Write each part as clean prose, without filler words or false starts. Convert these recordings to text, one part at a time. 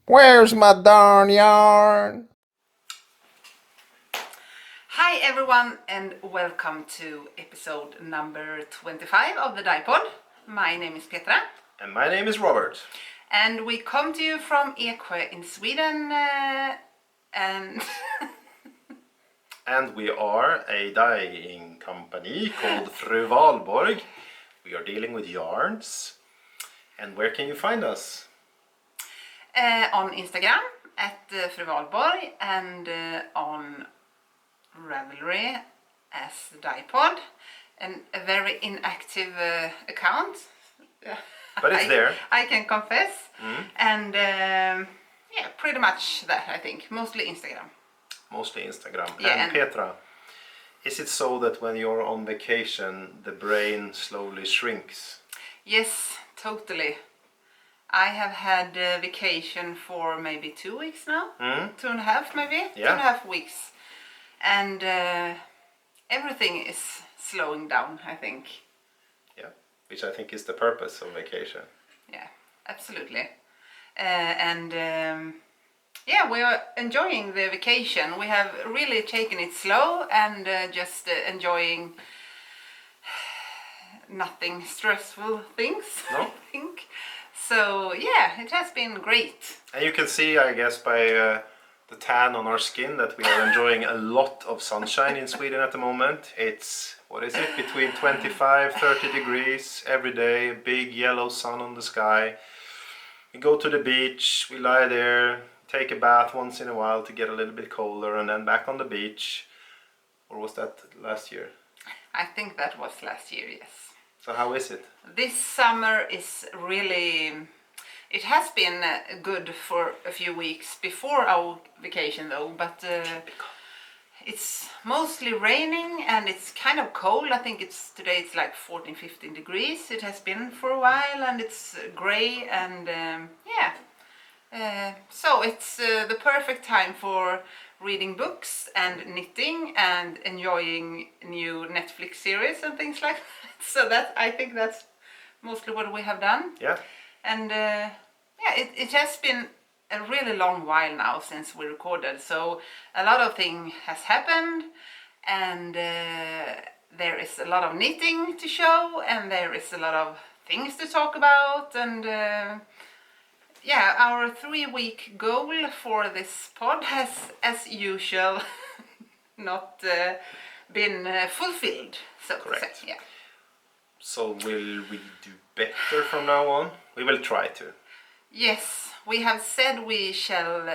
Where's my darn yarn? Hi everyone and welcome to episode number 25 of the Dyepod. My name is Petra And my name is Robert. and we come to you from Eksjö in Sweden and And we are a dyeing company called Fru Valborg. We are dealing with yarns. And where can you find us? on Instagram at Fru Valborg and on Ravelry as Dyepod, and a very inactive account. But it's there. I can confess. And yeah, pretty much that, I think. Mostly Instagram. Mostly Instagram. Yeah, and Petra, is it so that when you're on vacation, the brain slowly shrinks? Yes, totally. I have had vacation for maybe 2 weeks now. 2.5 maybe. Yeah. 2.5 weeks. And everything is slowing down, I think. Yeah, which I think is the purpose of vacation. Yeah, absolutely. Yeah, we are enjoying the vacation. We have really taken it slow and just enjoying nothing stressful things, No? I think. So yeah, it has been great. And you can see, I guess, by the tan on our skin that we are enjoying a lot of sunshine in Sweden at the moment. It's, what is it, between 25, 30 degrees every day, big yellow sun on the sky. We go to the beach, we lie there, take a bath once in a while to get a little bit colder, and then back on the beach. Or was that last year? I think that was last year, yes. So how is it? This summer is really... It has been good for a few weeks before our vacation though, but it's mostly raining and it's kind of cold. I think today it's like 14-15 degrees. It has been for a while and it's grey and yeah. So it's the perfect time for reading books and knitting and enjoying new Netflix series and things like that. So I think that's mostly what we have done. Yeah. And yeah, it has been a really long while now since we recorded, so a lot of things has happened, and there is a lot of knitting to show, and there is a lot of things to talk about, and yeah, our 3-week goal for this pod has, as usual, not been fulfilled, so to Correct. say. Yeah. So will we do better from now on? We will try to. Yes, we have said we shall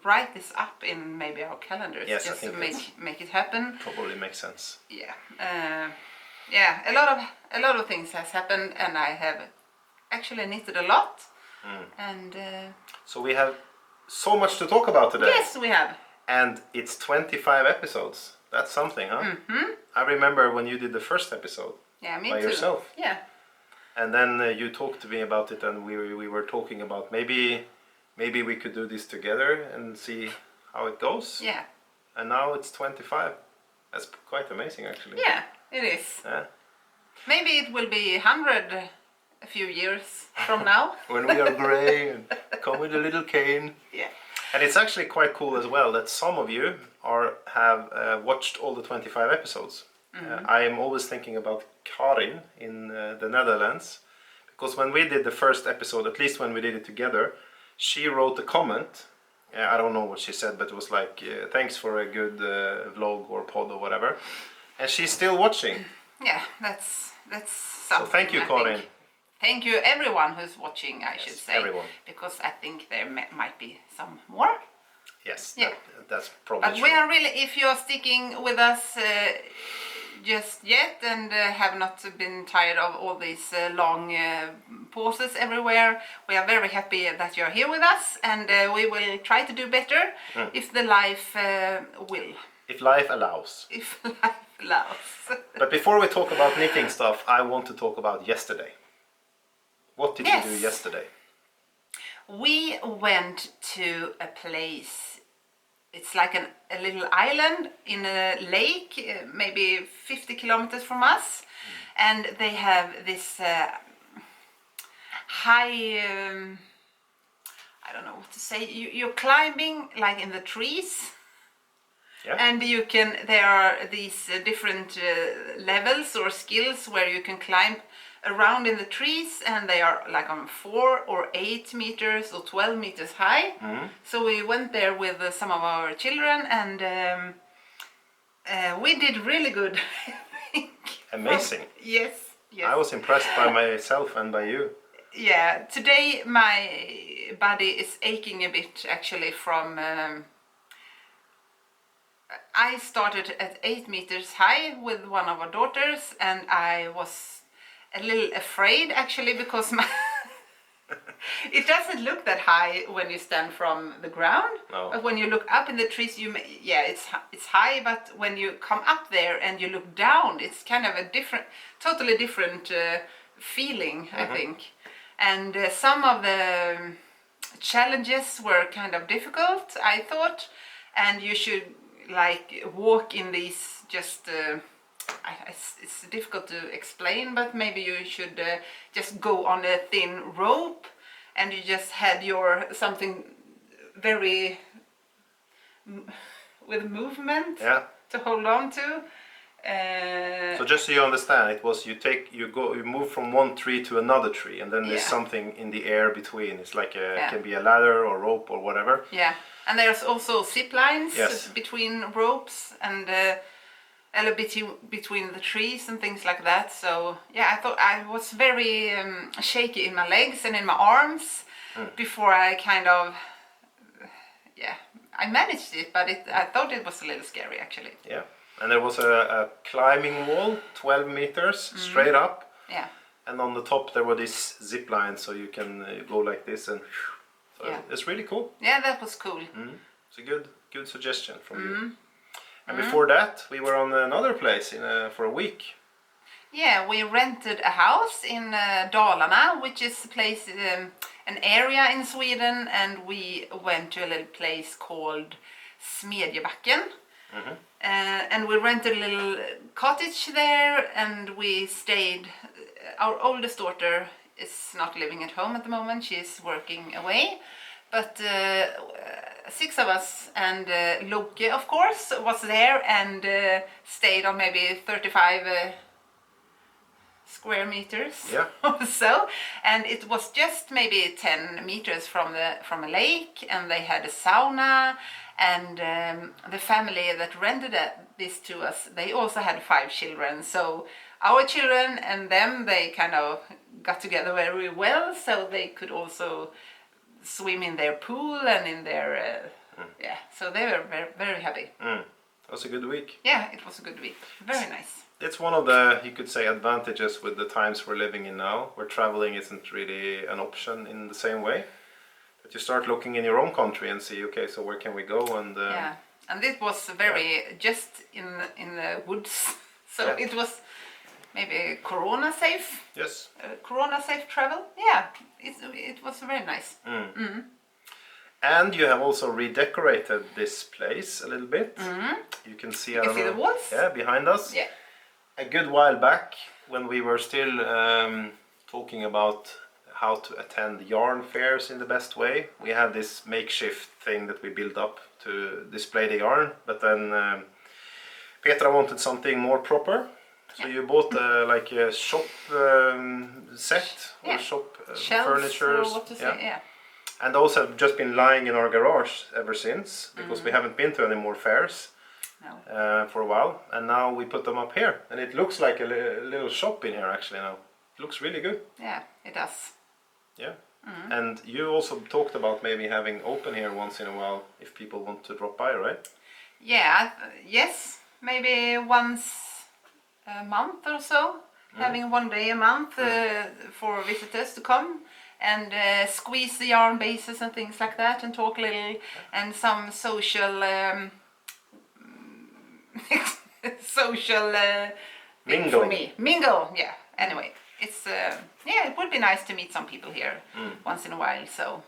write this up in maybe our calendars, Yes, just I to think make it happen. probably makes sense. Yeah, yeah. A lot of things has happened, and I have actually knitted a lot. And So we have so much to talk about today. yes, we have. And it's 25 episodes. That's something, huh? I remember when you did the first episode. Yeah, me By too. yourself? Yeah. And then you talked to me about it, and we were talking about maybe we could do this together and see how it goes. Yeah. And now it's 25. That's quite amazing, actually. Yeah, it is. Yeah. Maybe it will be 100 a few years from now. When we are grey and come with a little cane. Yeah. And it's actually quite cool as well that some of you have watched all the 25 episodes. I am always thinking about Karin in the Netherlands, because when we did the first episode, at least when we did it together, she wrote a comment. I don't know what she said, but it was like, thanks for a good vlog or pod or whatever. And she's still watching. Yeah, that's So something. thank you, I Karin. think. Thank you everyone who's watching, I should say. everyone. Because I think there might be some more. Yes, Yeah. that's probably But true. we are really, if you're sticking with us just yet and have not been tired of all these long pauses everywhere, we are very happy that you're here with us, and we will try to do better if the life will. If life allows. If life allows. But before we talk about knitting stuff, I want to talk about yesterday. What did you do Yes. yesterday? We went to a place, it's like a little island in a lake, maybe 50 kilometers from us, and they have this high, I don't know what to say. You're climbing like in the trees. Yeah. And there are these different levels or skills where you can climb around in the trees, and they are like on 4 or 8 meters or 12 meters high. So we went there with some of our children, and we did really good. I think. Amazing. Yes. I was impressed by myself and by you. Yeah, today my body is aching a bit actually from... I started at 8 meters high with one of our daughters, and I was a little afraid actually because it doesn't look that high when you stand from the ground. No. But when you look up in the trees, it's high, but when you come up there and you look down, it's kind of a totally different feeling, I think. And some of the challenges were kind of difficult, I thought, and you should like walk in these just it's difficult to explain, but maybe you should just go on a thin rope, and you just had something very with movement to hold on to. So just so you understand, it was you move from one tree to another tree, and then there's something in the air between. It's like it can be a ladder or rope or whatever. Yeah, and there's also zip lines between ropes and between the trees and things like that. So yeah, I thought I was very shaky in my legs and in my arms before I kind of I managed it, but I thought it was a little scary actually. Yeah. And there was a climbing wall, 12 meters straight up. Yeah. And on the top there were these zip lines, so you can go like this, and so it's really cool. Yeah, that was cool. It's a good suggestion from you. And before that, we were on another place for a week. Yeah, we rented a house in Dalarna, which is a place, an area in Sweden, and we went to a little place called Smedjebacken. And we rented a little cottage there, and we stayed. Our oldest daughter is not living at home at the moment, she's working away, but 6 of us, and Loke of course was there and stayed on maybe 35 square meters or so, and it was just maybe 10 meters from a lake, and they had a sauna. And the family that rented this to us, they also had 5 children. So our children and them, they kind of got together very well, so they could also swim in their pool and in their so they were very, very happy. It was a good week. Yeah, it was a good week. Very nice. It's one of the, you could say, advantages with the times we're living in now, where traveling isn't really an option in the same way. But you start looking in your own country and see, okay, so where can we go? And and this was very just in the woods, so it was maybe corona safe. Yes. Corona safe travel. Yeah, it was very nice. And you have also redecorated this place a little bit. You can see, you can see the walls. Yeah, behind us. Yeah. A good while back, when we were still talking about how to attend yarn fairs in the best way, we had this makeshift thing that we built up to display the yarn, but then Petra wanted something more proper, so you bought like a shop set or shop furniture, and those have just been lying in our garage ever since, because we haven't been to any more fairs for a while, and now we put them up here, and it looks like a little shop in here actually now. It looks really good. Yeah, it does. Yeah. And you also talked about maybe having open here once in a while if people want to drop by, right? Yeah, yes, maybe once a month or so, having one day a month for visitors to come and squeeze the yarn bases and things like that, and talk a little, and some social social thing for me. Mingle, yeah. Anyway, it's it would be nice to meet some people here once in a while. So,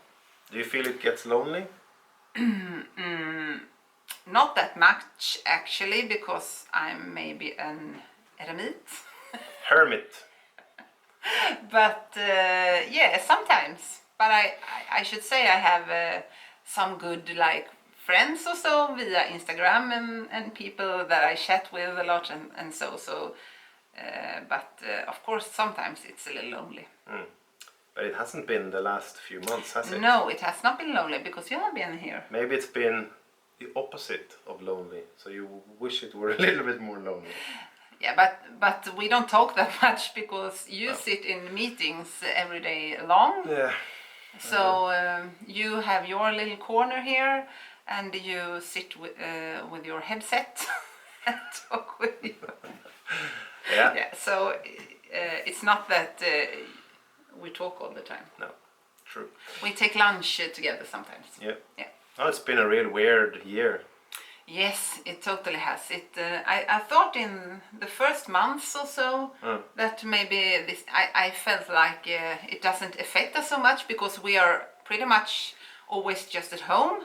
do you feel it gets lonely? Not that much actually, because I'm maybe an eremit. Hermit. But yeah, sometimes but I should say I have some good like friends or so via Instagram and people that I chat with a lot and so. But of course, sometimes it's a little lonely. But it hasn't been the last few months, has it? No, it has not been lonely because you have been here. Maybe it's been the opposite of lonely, so you wish it were a little bit more lonely. Yeah, but we don't talk that much because you sit in meetings every day long. Yeah. So you have your little corner here, and you sit with your headset and talk with you. Yeah. Yeah. So it's not that we talk all the time. No. True. We take lunch together sometimes. Yeah. Yeah. Oh, it's been a real weird year. Yes, it totally has. I thought in the first months or so that maybe this. I felt like it doesn't affect us so much because we are pretty much always just at home,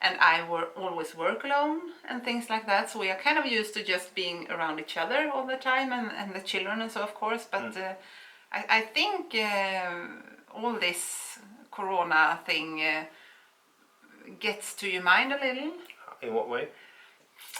and I always work alone and things like that. So we are kind of used to just being around each other all the time and the children and so of course. But I think all this Corona thing gets to your mind a little. In what way?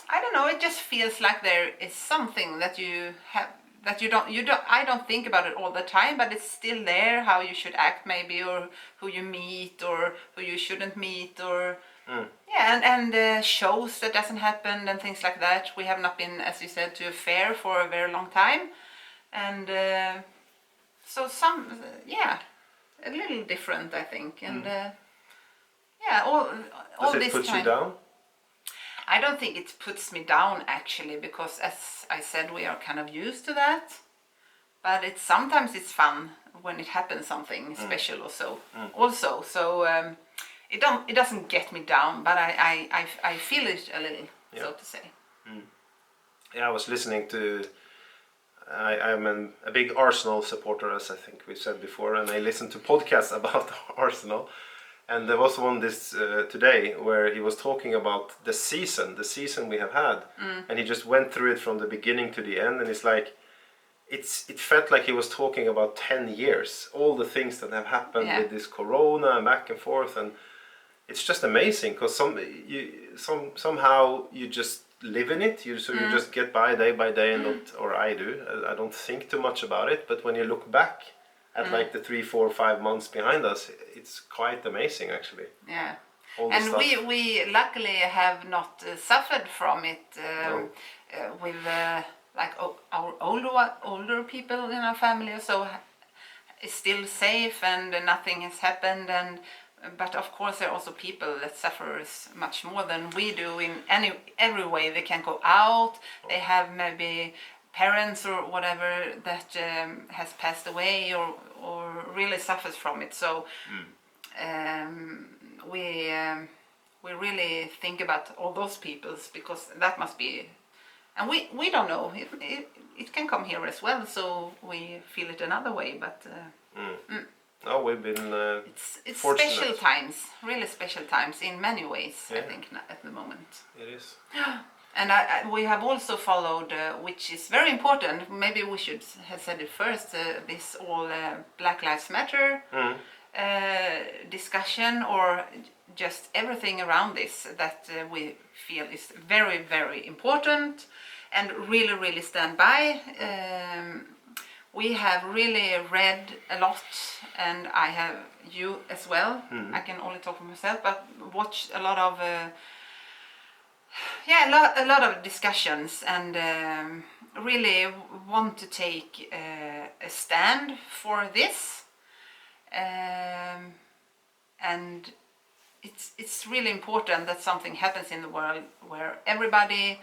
I don't know. It just feels like there is something that you have that you don't. I don't think about it all the time, but it's still there. How you should act, maybe, or who you meet, or who you shouldn't meet, or yeah, and shows that doesn't happen and things like that. We have not been, as you said, to a fair for a very long time, and so a little different, I think, and yeah, all Does it this put time. you down? I don't think it puts me down actually, because as I said, we are kind of used to that. But sometimes it's fun when it happens something special or so. Also, so it doesn't get me down, but I feel it a little, so to say. Yeah, I was listening to. I'm a big Arsenal supporter, as I think we said before, and I listen to podcasts about Arsenal. And there was one this today where he was talking about the season we have had, and he just went through it from the beginning to the end, and it's like, it felt like he was talking about 10 years, all the things that have happened with this Corona and back and forth, and it's just amazing because somehow you just live in it, you just get by day, and I don't think too much about it, but when you look back at like the 3, 4, 5 months behind us, it's quite amazing actually. Yeah. All the And stuff. we luckily have not suffered from it with like our older people in our family, so it's still safe and nothing has happened. But of course there are also people that suffers much more than we do in every way. They can't go out. They have maybe parents or whatever that has passed away or really suffers from it. So we really think about all those peoples, because that must be, and we don't know if it can come here as well. So we feel it another way, but No, we've been it's fortunate. special times, really special times in many ways. I think at the moment. It is. And we have also followed, which is very important, maybe we should have said it first, this all Black Lives Matter discussion, or just everything around this that we feel is very, very important and really, really stand by. We have really read a lot, and I have, you as well, I can only talk for myself, but watched a lot of a lot of discussions, and really want to take a stand for this, and it's really important that something happens in the world where everybody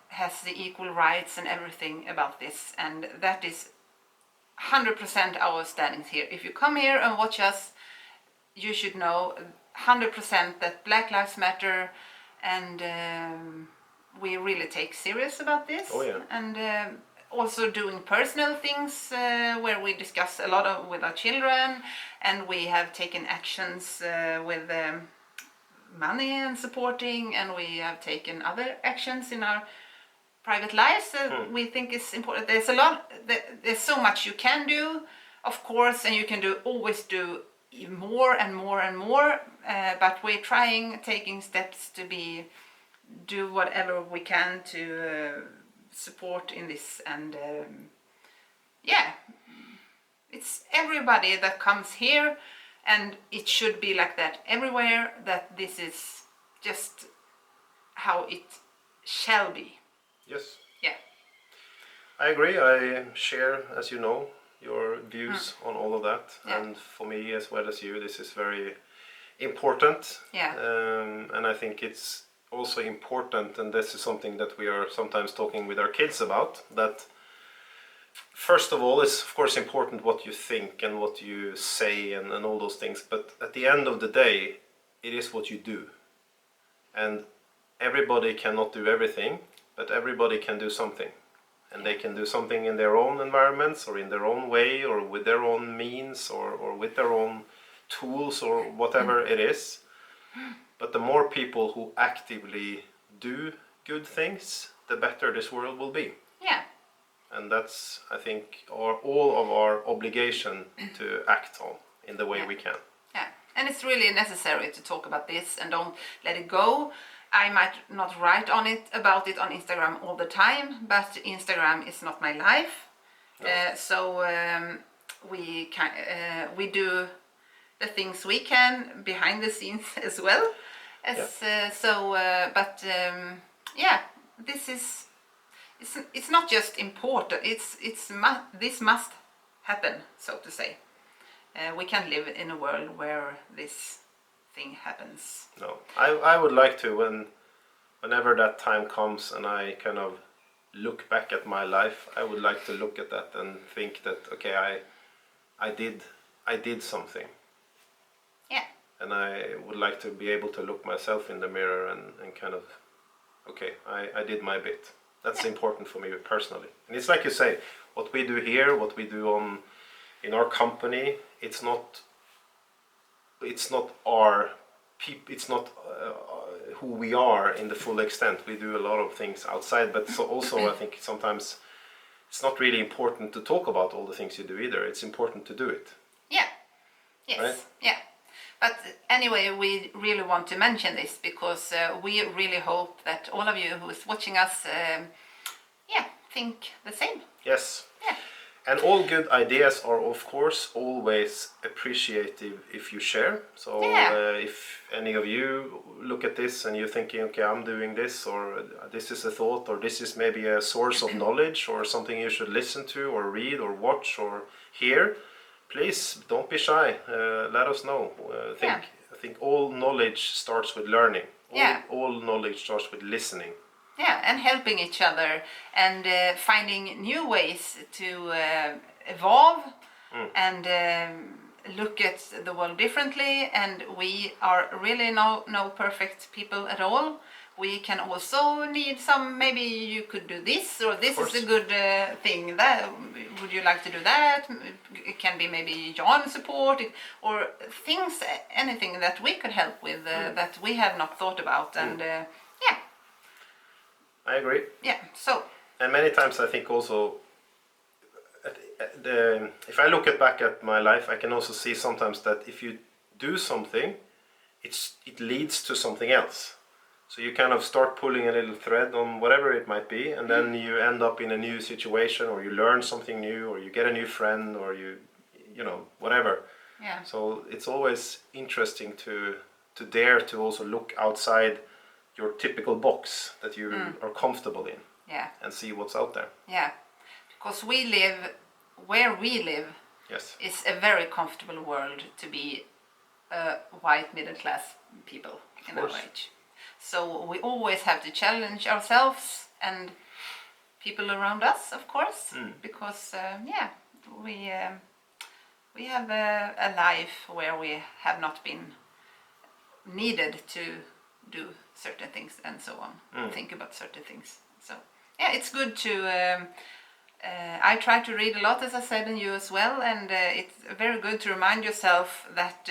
has the equal rights and everything about this, and that is 100% our standings here. If you come here and watch us, you should know 100% that Black Lives Matter, and we really take serious about this. Oh, yeah. And also doing personal things where we discuss a lot with our children, and we have taken actions with money and supporting, and we have taken other actions in our private lives that we think is important. There's so much you can do, of course, and you can always do more and more and more, but we're taking steps to do whatever we can to support in this. And it's everybody that comes here, and it should be like that everywhere, that this is just how it shall be. Yes. Yeah. I agree. I share, as you know, your views on all of that. Yeah. And for me, as well as you, this is very important. Yeah. And I think it's also important, and this is something that we are sometimes talking with our kids about, that first of all, it's of course important what you think and what you say and all those things, but at the end of the day, it is what you do. And everybody cannot do everything, but everybody can do something. And they can do something in their own environments, or in their own way, or with their own means, or with their own tools, or whatever it is. But the more people who actively do good things, the better this world will be. Yeah. And that's, I think, all of our obligation to act on in the way we can. Yeah, and it's really necessary to talk about this and don't let it go. I might not write about it on Instagram all the time, but Instagram is not my life. No. So we do the things we can behind the scenes as well. This is. It's not just important. This must happen, so to say. We can live in a world where this thing happens. No, I would like to, whenever that time comes and I kind of look back at my life, I would like to look at that and think that, okay, I did something. Yeah. And I would like to be able to look myself in the mirror and kind of, okay, I did my bit. That's important for me personally. And it's like you say, what we do here, what we do in our company, it's not who we are in the full extent. We do a lot of things outside, but so also I think sometimes it's not really important to talk about all the things you do either. It's important to do it. Yeah. Yes. Right? Yeah. But anyway, we really want to mention this because we really hope that all of you who is watching us, think the same. Yes. Yeah. And all good ideas are, of course, always appreciative if you share. So if any of you look at this and you're thinking, okay, I'm doing this, or this is a thought, or this is maybe a source of knowledge, or something you should listen to, or read, or watch, or hear, please don't be shy. Let us know. I think all knowledge starts with learning. All knowledge starts with listening. Yeah, and helping each other and finding new ways to evolve and look at the world differently. And we are really no perfect people at all. We can also need some, maybe you could do this, or this is a good thing. That would you like to do that? It can be maybe Jan support, or things, anything that we could help with that we have not thought about. And I agree. Yeah, so. And many times I think also, if I look back at my life, I can also see sometimes that if you do something, it leads to something else. So you kind of start pulling a little thread on whatever it might be, and then you end up in a new situation, or you learn something new, or you get a new friend, or you whatever. Yeah. So it's always interesting to dare to also look outside your typical box that you are comfortable in. Yeah. And see what's out there. Yeah, because where we live is a very comfortable world to be white middle class people in our age. So we always have to challenge ourselves and people around us, of course, because we have a life where we have not been needed to do certain things and so on, think about certain things. So it's good to I try to read a lot, as I said, and you as well, and it's very good to remind yourself that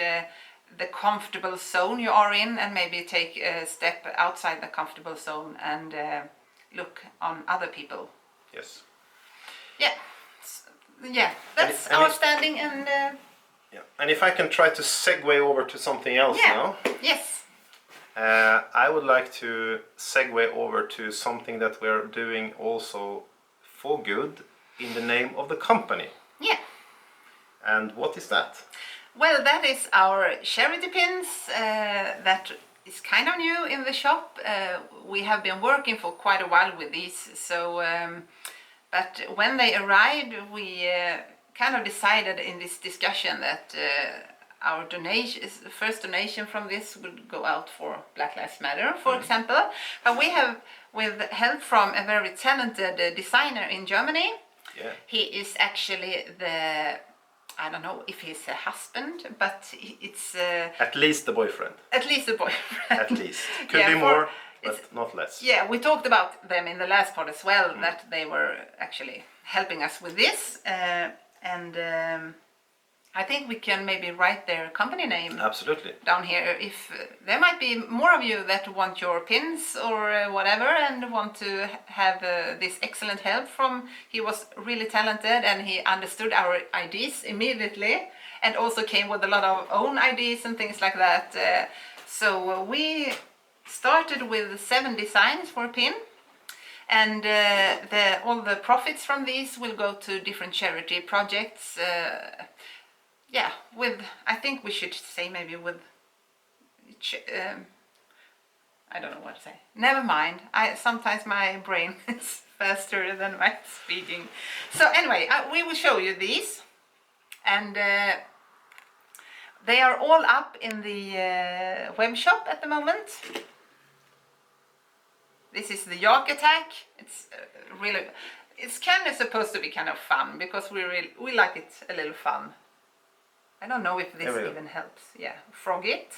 the comfortable zone you are in, and maybe take a step outside the comfortable zone and look on other people. Yes. Yeah, yeah, that's And our it- standing and Yeah. And if I can try to segue over to something else yeah, now, yes, I would like to segue over to something that we're doing also for good in the name of the company. yeah. And what is that? Well, that is our charity pins that is kind of new in the shop. We have been working for quite a while with these, so but when they arrived, we kind of decided in this discussion that our donation, the first donation from this would go out for Black Lives Matter, for example. But we have, with help from a very talented designer in Germany, Yeah. he is actually the, I don't know if he's a husband, but it's At least the boyfriend. at least a boyfriend. At least. Could Yeah, be more, it's- but not less. Yeah, we talked about them in the last part as well, that they were actually helping us with this. And I think we can maybe write their company name Absolutely. down here. If there might be more of you that want your pins or whatever and want to have this excellent help from, he was really talented and he understood our ideas immediately and also came with a lot of own ideas and things like that. So we started with 7 designs for a pin, and all the profits from these will go to different charity projects. Yeah, with, I think we should say maybe with, I don't know what to say. Never mind. Sometimes my brain is faster than my speaking. So anyway, we will show you these, and they are all up in the web shop at the moment. This is the Yak Attack. It's really, it's kind of supposed to be kind of fun because we like it a little fun. I don't know if this even helps. Yeah, Frog It.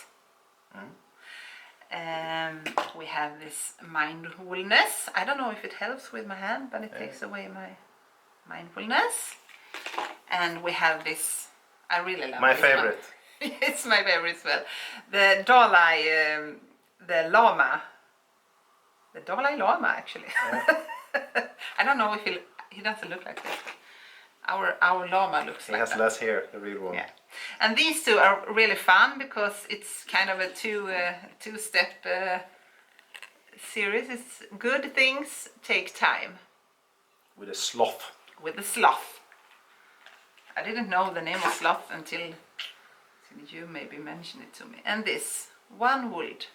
We have this mindfulness. I don't know if it helps with my hand, but it takes away my mindfulness. And we have this. I really love My this favorite. one. It's my favorite as well. The Dalai, the Lama. The Dalai Lama, actually. I don't know if he doesn't look like this. Our Lama looks like that. He has less hair, the real one. Yeah, and these two are really fun because it's kind of a two-step series. It's good things take time. With a sloth. With the sloth. I didn't know the name of sloth until you maybe mentioned it to me. And this, one wood.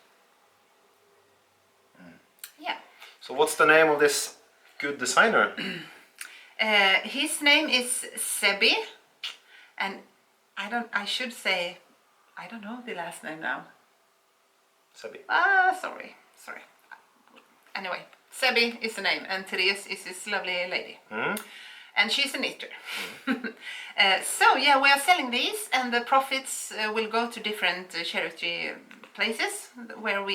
Yeah. So what's the name of this good designer? His name is Sebi, and I should say, I don't know the last name now. Sebi. Sorry. Anyway, Sebi is the name, and Therese is this lovely lady. And she's a knitter. So yeah, we are selling these, and the profits will go to different charity places where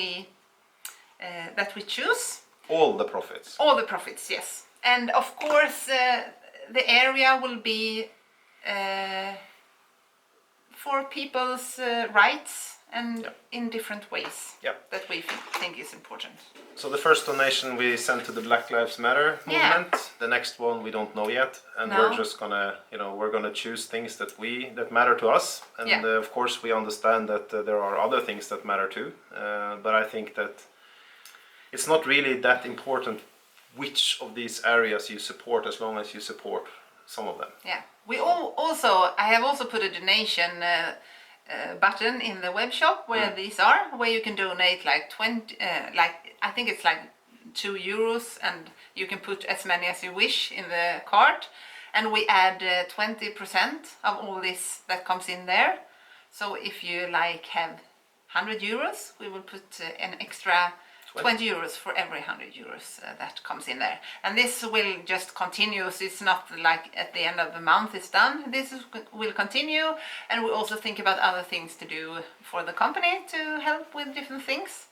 that we choose. All the profits. All the profits, yes. And of course, the area will be for people's rights and in different ways that we think is important. So the first donation we sent to the Black Lives Matter movement. The next one we don't know yet, and we're just gonna, we're gonna choose things that matter to us. And of course, we understand that there are other things that matter too. But I think that it's not really that important which of these areas you support, as long as you support some of them. Yeah, I have also put a donation button in the web shop where these are, where you can donate like 20, I think it's like €2, and you can put as many as you wish in the cart, and we add 20% of all this that comes in there. So if you have €100, we will put an extra €20 for every €100 that comes in there. And this will just continue, so it's not like at the end of the month it's done. This will continue, and we also think about other things to do for the company to help with different things.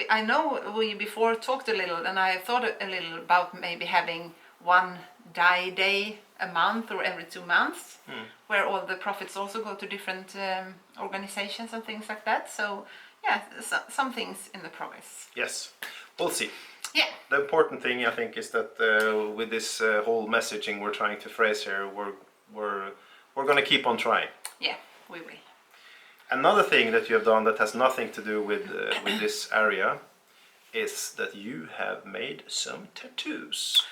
I know we before talked a little, and I thought a little about maybe having one dye day a month or every 2 months, where all the profits also go to different organizations and things like that. So yeah, some things in the progress. Yes, we'll see. Yeah. The important thing, I think, is that with this whole messaging we're trying to phrase here, we're we're going to keep on trying. Yeah, we will. Another thing that you have done that has nothing to do with this area is that you have made some tattoos.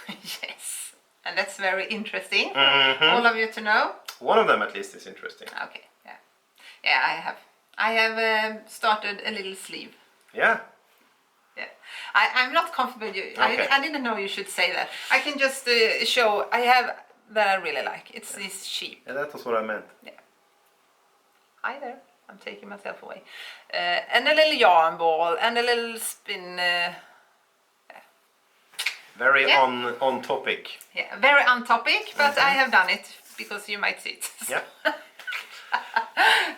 Yes, and that's very interesting for Mhm. all of you to know. One of them at least is interesting. Okay, yeah. Yeah, I have started a little sleeve. Yeah. Yeah, I'm not comfortable. Okay. I didn't know you should say that. I can just show I have that I really like. It's this sheep. Yeah, that was what I meant. Yeah. Hi there. I'm taking myself away. And a little yarn ball and a little spin. Very Yeah. on topic. Yeah, very on topic, but I have done it because you might see it. Yeah.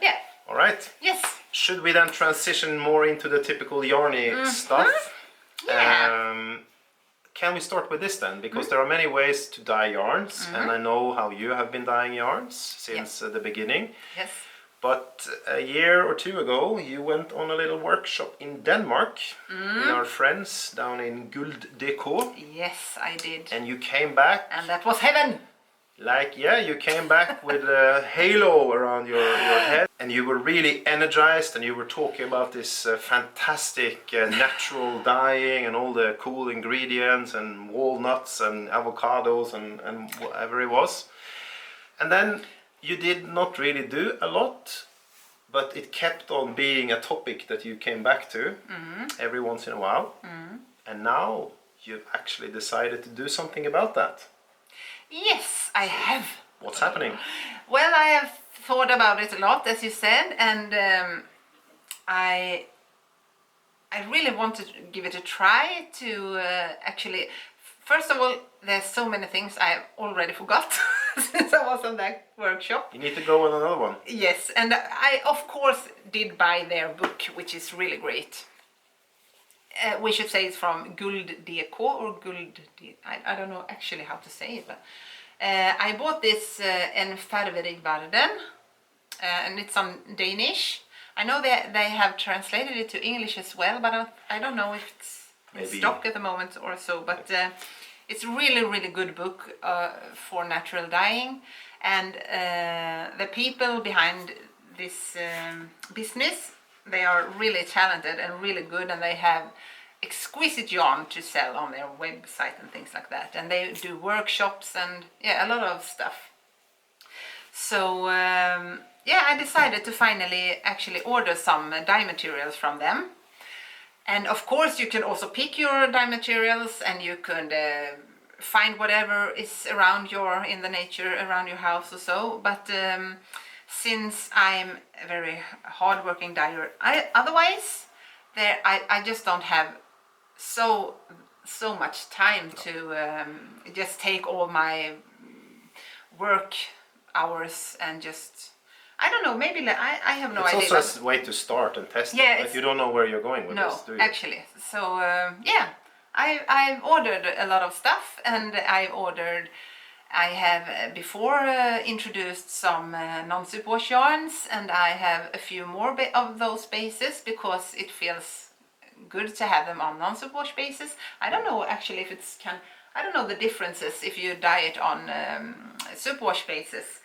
Yeah. All right. Yes. Should we then transition more into the typical yarny stuff? Yeah. Can we start with this then? Because there are many ways to dye yarns, and I know how you have been dyeing yarns since the beginning. Yes. But a year or two ago, you went on a little workshop in Denmark with our friends down in Dyepod, Yes, I did. and you came back And that was heaven. you came back with a halo around your head, and you were really energized, and you were talking about this fantastic natural dyeing and all the cool ingredients and walnuts and avocados and whatever it was. And then you did not really do a lot, but it kept on being a topic that you came back to every once in a while. And now you've actually decided to do something about that. Yes, I have. What's happening? Well, I have thought about it a lot, as you said, and I really want to give it a try to actually. First of all, there's so many things I have already forgot since I was on that workshop. You need to go on another one. Yes, and I of course did buy their book, which is really great. We should say it's from Dyepod or I don't know actually how to say it, but I bought this En Färgverig Varden, and it's on Danish. I know they have translated it to English as well, but I don't know if it's in stock at the moment or so. But it's really good book for natural dyeing, and the people behind this business, they are really talented and really good, and they have exquisite yarn to sell on their website and things like that, and they do workshops and a lot of stuff. So I decided to finally actually order some dye materials from them. And of course you can also pick your dye materials, and you can find whatever is around in the nature around your house or so. But since I'm a very hard-working dyer, I just don't have so much time to just take all my work hours and just, I don't know, maybe I have no idea. It's also a way to start and test it. Like you don't know where you're going with this, do you? No, actually. So I've ordered a lot of stuff, and I have before introduced some non-superwash yarns, and I have a few more of those bases because it feels good to have them on non-superwash bases. I don't know actually if I don't know the differences if you dye it on superwash bases.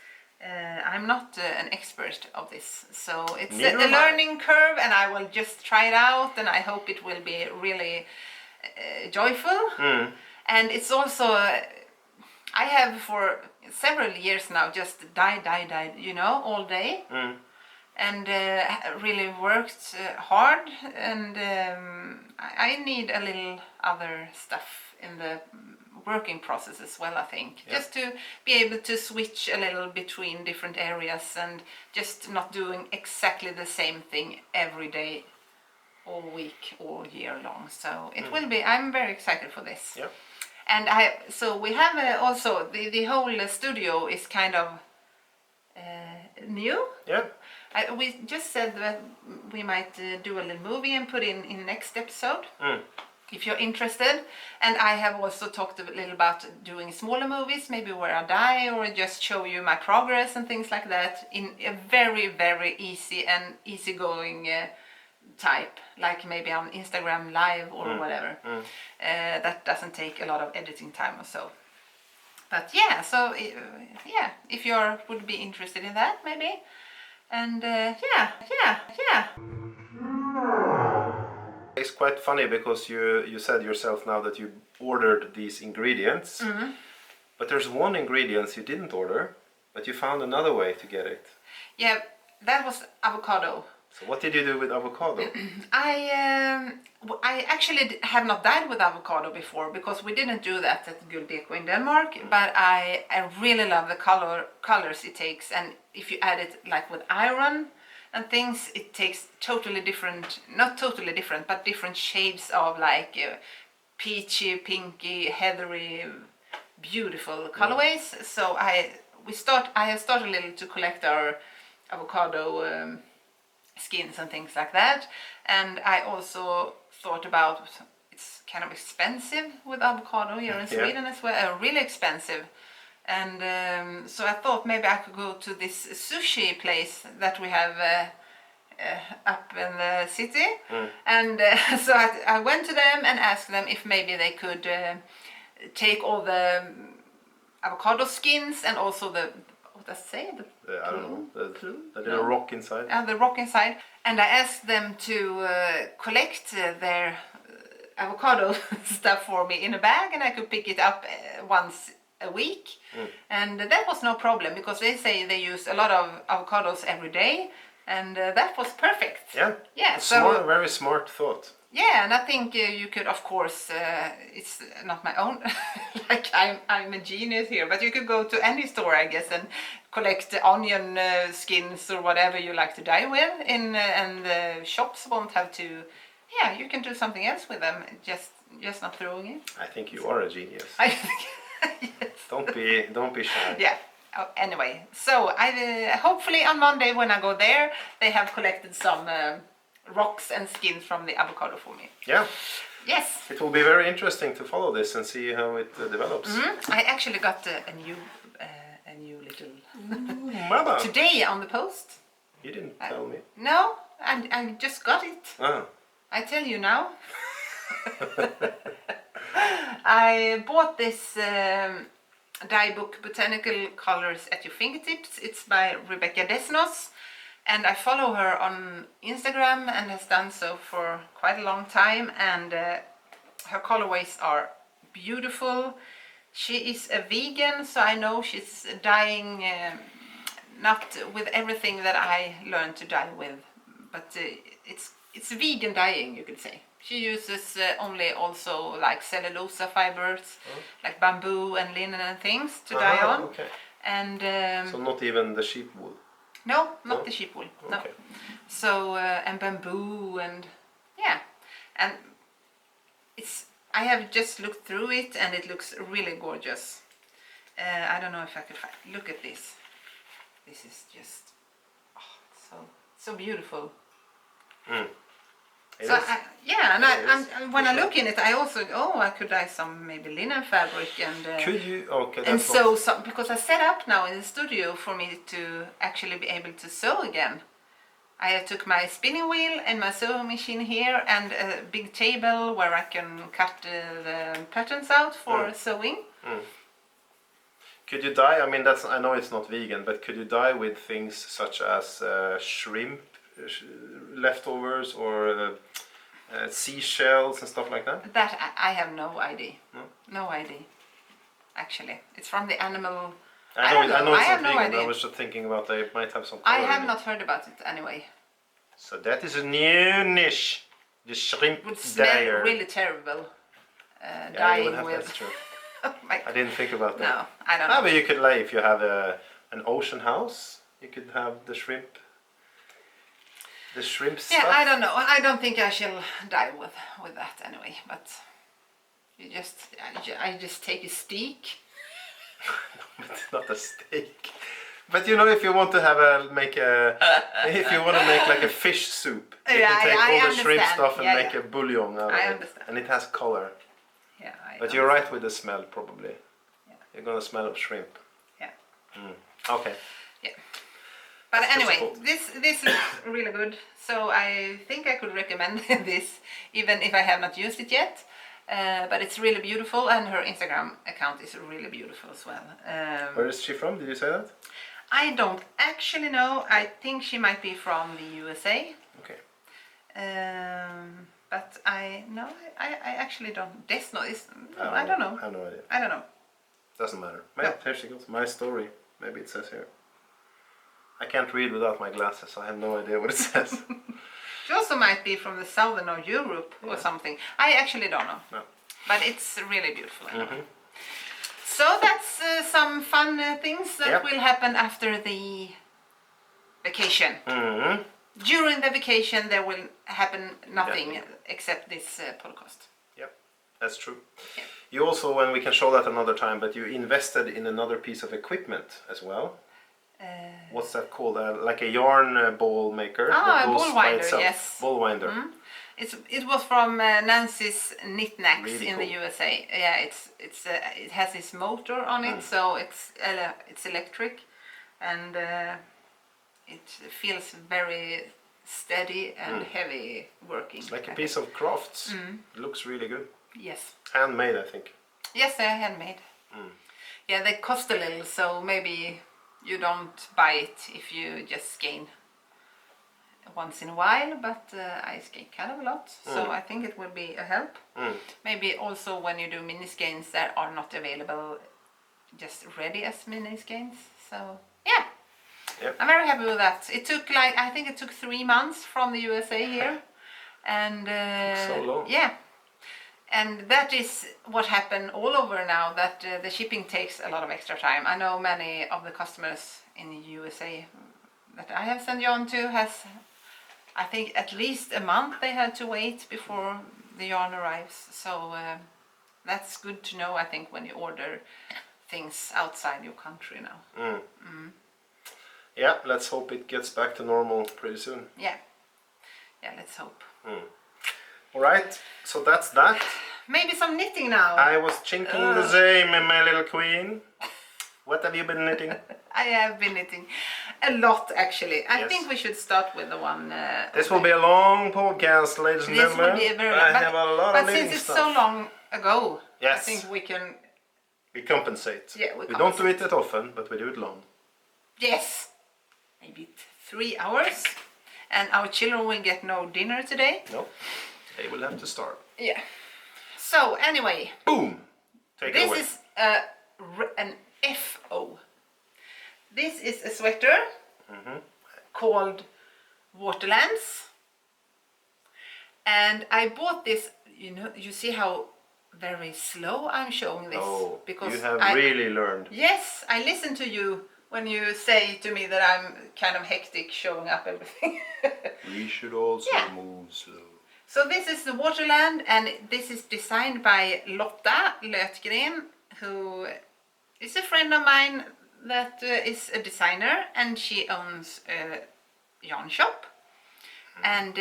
I'm not an expert of this, so it's a learning curve, and I will just try it out, and I hope it will be really joyful. And it's also I have for several years now just dyed, all day, and really worked hard, and I need a little other stuff in the working process as well, I think. Just to be able to switch a little between different areas and just not doing exactly the same thing every day, all week, all year long. So it will be, I'm very excited for this. Yeah. And so we have also, the whole studio is kind of new. Yeah. We just said that we might do a little movie and put in next episode. If you're interested. And I have also talked a little about doing smaller movies, maybe where I dye, or just show you my progress and things like that in a very easy and easygoing type, like maybe on Instagram Live or whatever. That doesn't take a lot of editing time or so. But yeah, so yeah, if you would be interested in that, maybe. And yeah. It's quite funny because you said yourself now that you ordered these ingredients, but there's one ingredient you didn't order, but you found another way to get it. Yeah, that was avocado. So what did you do with avocado? I actually have not dyed with avocado before because we didn't do that at Dyepod in Denmark. But I really love the colors it takes, and if you add it like with iron and things, it takes totally different, not totally different, but different shades of like peachy, pinky, heathery, beautiful colorways. So I have started a little to collect our avocado skins and things like that. And I also thought about, it's kind of expensive with avocado here in Sweden as well, really expensive. And so I thought maybe I could go to this sushi place that we have up in the city. And so I went to them and asked them if maybe they could take all the avocado skins and also the, what does it say? I don't know, the little rock inside. The rock inside. And I asked them to collect their avocado stuff for me in a bag, and I could pick it up once a week. And that was no problem because they say they use a lot of avocados every day, and that was perfect. Yeah, smart, very smart thought. Yeah, and I think you could, of course, it's not my own, like I'm a genius here, but you could go to any store, I guess, and collect the onion skins or whatever you like to dye with, and the shops won't have to, yeah, you can do something else with them, just not throwing it. I think you are a genius. I think, yes. Don't be shy. Yeah. Oh, anyway, so I hopefully on Monday when I go there, they have collected some rocks and skins from the avocado for me. Yeah. Yes. It will be very interesting to follow this and see how it develops. I actually got a new little Mama! today on the post. You didn't tell me. No, I just got it. Ah. I tell you now. I bought this dye book, Botanical Colors at Your Fingertips. It's by Rebecca Desnos. And I follow her on Instagram and has done so for quite a long time. And her colorways are beautiful. She is a vegan, so I know she's dyeing not with everything that I learned to dye with, but it's vegan dyeing, you could say. She uses only also like cellulose fibers, like bamboo and linen and things to dye on. Okay. And so not even the sheep wool. No, not the sheep wool. No. Okay. So and bamboo and yeah, and it's. I have just looked through it and it looks really gorgeous. I don't know if I could find. Look at this. This is just so beautiful. So when I look in it, I also I could dye some maybe linen fabric and could you? Okay, that's and sew some, because I set up now in the studio for me to actually be able to sew again. I took my spinning wheel and my sewing machine here and a big table where I can cut the patterns out for sewing. Could you dye? I mean, I know it's not vegan, but could you dye with things such as shrimp leftovers or seashells and stuff like that? That I have no idea. No idea. Actually, it's from the animal. I know it's have not no vegan. idea. I was just thinking about they might have some. I color have in not heard about it anyway. So that is a new niche. The shrimp It would smell dyer. really terrible. Yeah, you Dyeing would have, with. that's true. Oh my I didn't think about that. No, I don't know. But you could if you have an ocean house, you could have the shrimp. The shrimp stuff. Yeah, I don't know. I don't think I shall dye with that anyway. But I just take a steak. It's not a steak. But you know, if you want to make like a fish soup, you can take all the shrimp stuff and make a bouillon out of it. Understand. And it has color. Yeah, But you're right with the smell, probably. Yeah. You're gonna smell of shrimp. Yeah. Okay. Yeah. But That's anyway, difficult. this looks really good. So I think I could recommend this, even if I have not used it yet. But it's really beautiful, and her Instagram account is really beautiful as well. Where is she from? Did you say that? I don't actually know. I think she might be from the USA. Okay. But I actually don't. I don't know. I have no idea. I don't know. Doesn't matter. Yeah, here she goes. My story. Maybe it says here. I can't read without my glasses, so I have no idea what it says. She also might be from the southern of Europe or something. I actually don't know. No. But it's really beautiful anyway. So that's some fun things that will happen after the vacation. During the vacation there will happen nothing except this podcast. Yep, that's true. Yeah. You also, and we can show that another time, but you invested in another piece of equipment as well. What's that called? Like a yarn ball maker. A ball winder, yes. Ball winder. It was from Nancy's Knickknacks Really in cool. the USA. Yeah, it has this motor on it, so it's electric, and it feels very steady and heavy working. It's like a piece of crafts. It looks really good. Yes. Handmade, I think. Yes, they're handmade. Yeah, they cost a little, so maybe you don't buy it if you just skein once in a while, but I skein kind of a lot, so I think it will be a help. Maybe also when you do mini skeins that are not available just ready as mini skeins, so yeah. Yep. I'm very happy with that. It took I think it took 3 months from the USA here, and So long. yeah. And that is what happened all over now, that the shipping takes a lot of extra time. I know many of the customers in the USA that I have sent yarn to has, I think, at least a month they had to wait before the yarn arrives. So that's good to know, I think, when you order things outside your country now. Yeah, let's hope it gets back to normal pretty soon. Yeah, let's hope. All right, so that's that. Maybe some knitting now. I was chinking the same, my little queen. What have you been knitting? I have been knitting a lot, actually. I Yes. think we should start with the one. This will be a long podcast, ladies and This gentlemen. will be a very I long. have a lot But of knitting since it's stuff. so long ago, I Yes. think we can. We compensate. Yeah, we don't do it that often, but we do it long. Yes, maybe 3 hours, and our children will get no dinner today. No, they will have to start. Yeah. So anyway, Boom! Take it this away. is an FO. This is a sweater called Waterlands, and I bought this. You see how very slow I'm showing this, Oh, because you have I really learned. Yes, I listen to you when you say to me that I'm kind of hectic showing up everything. We should also Yeah. move slow. So this is the Waterland, and this is designed by Lotta Lötgren, who is a friend of mine that is a designer, and she owns a yarn shop. And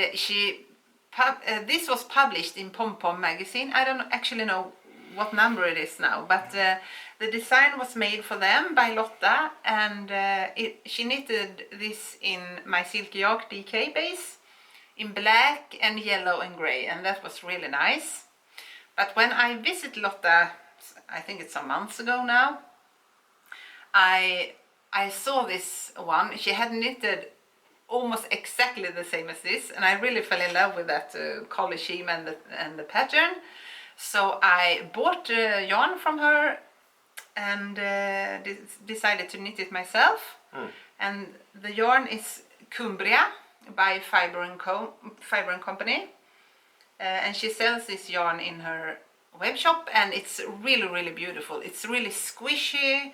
this was published in Pom Pom magazine. I don't actually know what number it is now, but the design was made for them by Lotta, and she knitted this in my Silky Yark DK base in black and yellow and grey, and that was really nice. But when I visited Lotta, I think it's some months ago now, I saw this one. She had knitted almost exactly the same as this, and I really fell in love with that color scheme and the pattern. So I bought yarn from her and decided to knit it myself. And the yarn is Cumbria by Fiber and Company, and she sells this yarn in her web shop, and it's really, really beautiful. It's really squishy,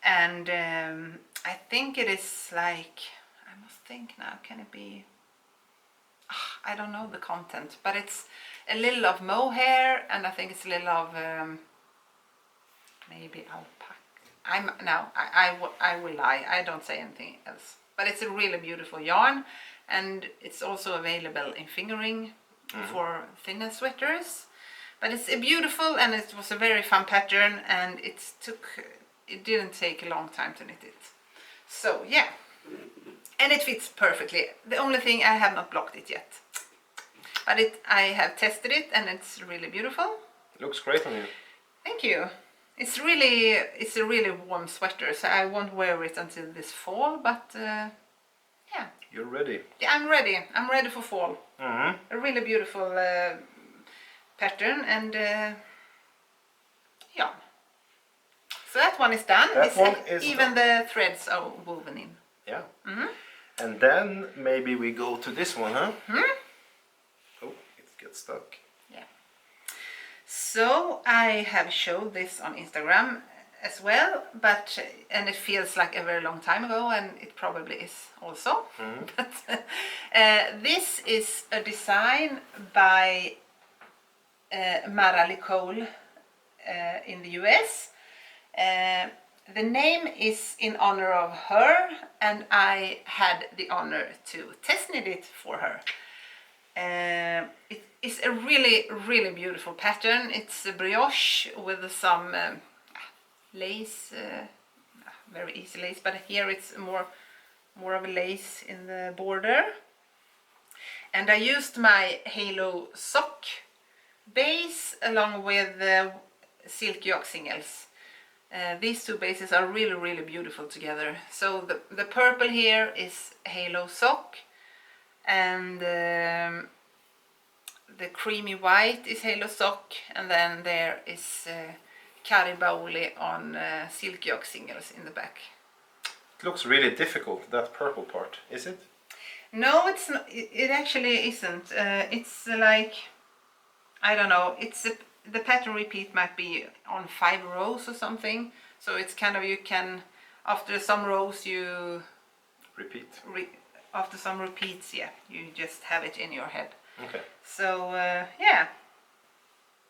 and I think it is like, I must think now, can it be, I don't know the content, but it's a little of mohair, and I think it's a little of maybe alpaca. I will lie, I don't say anything else. But it's a really beautiful yarn, and it's also available in fingering for thinner sweaters. But it's beautiful, and it was a very fun pattern, and it didn't take a long time to knit it. So yeah, and it fits perfectly. The only thing, I have not blocked it yet, but I have tested it, and it's really beautiful. Looks great on you. Thank you. It's a really warm sweater, so I won't wear it until this fall, but yeah. You're ready. Yeah, I'm ready. I'm ready for fall. Mm-hmm. A really beautiful pattern, and yeah. So that one is done. That one is even done. the threads are woven in. Yeah. Mm-hmm. And then maybe we go to this one, huh? Hmm? Oh, it gets stuck. Yeah. So I have showed this on Instagram as well, and it feels like a very long time ago, and it probably is also. Mm-hmm. But this is a design by Marali Cole in the US. The name is in honor of her, and I had the honor to test knit it for her. It is a really beautiful pattern. It's a brioche with some lace, very easy lace, but here it's more of a lace in the border. And I used my halo sock base along with the silk yoke singles. These two bases are really beautiful together. So the purple here is halo sock, and the creamy white is halo sock, and then there is Kari Bauli on silk yoke singles in the back. It looks really difficult, that purple part, is it? No, it's not, it actually isn't. It's like, I don't know, the pattern repeat might be on 5 rows or something. So it's kind of, you can, after some rows you Repeat. after some repeats, yeah, you just have it in your head. Okay. So yeah,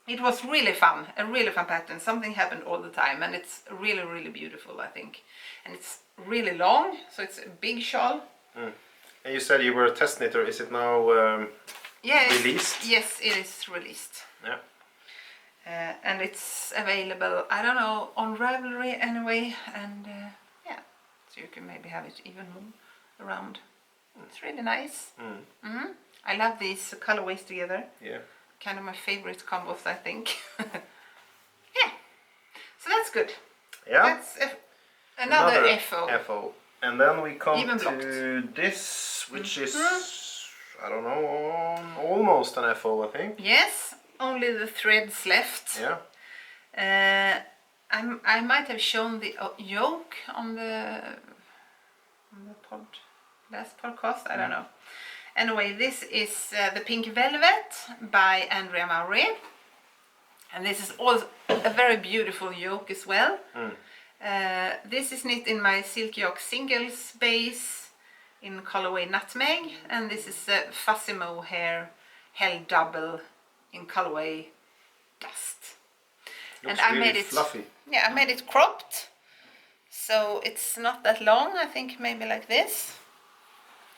it was really fun, a really fun pattern. Something happened all the time, and it's really beautiful, I think. And it's really long, so it's a big shawl. Mm. And you said you were a test knitter. Is it now released? Yes, it is released. Yeah. And it's available, I don't know, on Ravelry anyway, and yeah, so you can maybe have it even more around. It's really nice. Mm. Mm-hmm. I love these colorways together. Yeah. Kind of my favorite combos, I think. Yeah, so that's good. Yeah. That's another FO. FO. And then we come Even to blocked. this, which is, I don't know, almost an FO, I think. Yes, only the threads left. Yeah. I might have shown the yoke on the last podcast, I don't know. Anyway, this is the Pink Velvet by Andrea Maury, and this is also a very beautiful yoke as well. This is knit in my silk yoke singles base in colorway Nutmeg, and this is a fuzzy mohair held double in colorway Dust. Looks and I really made it fluffy. Yeah, I made it cropped, so it's not that long. I think maybe like this,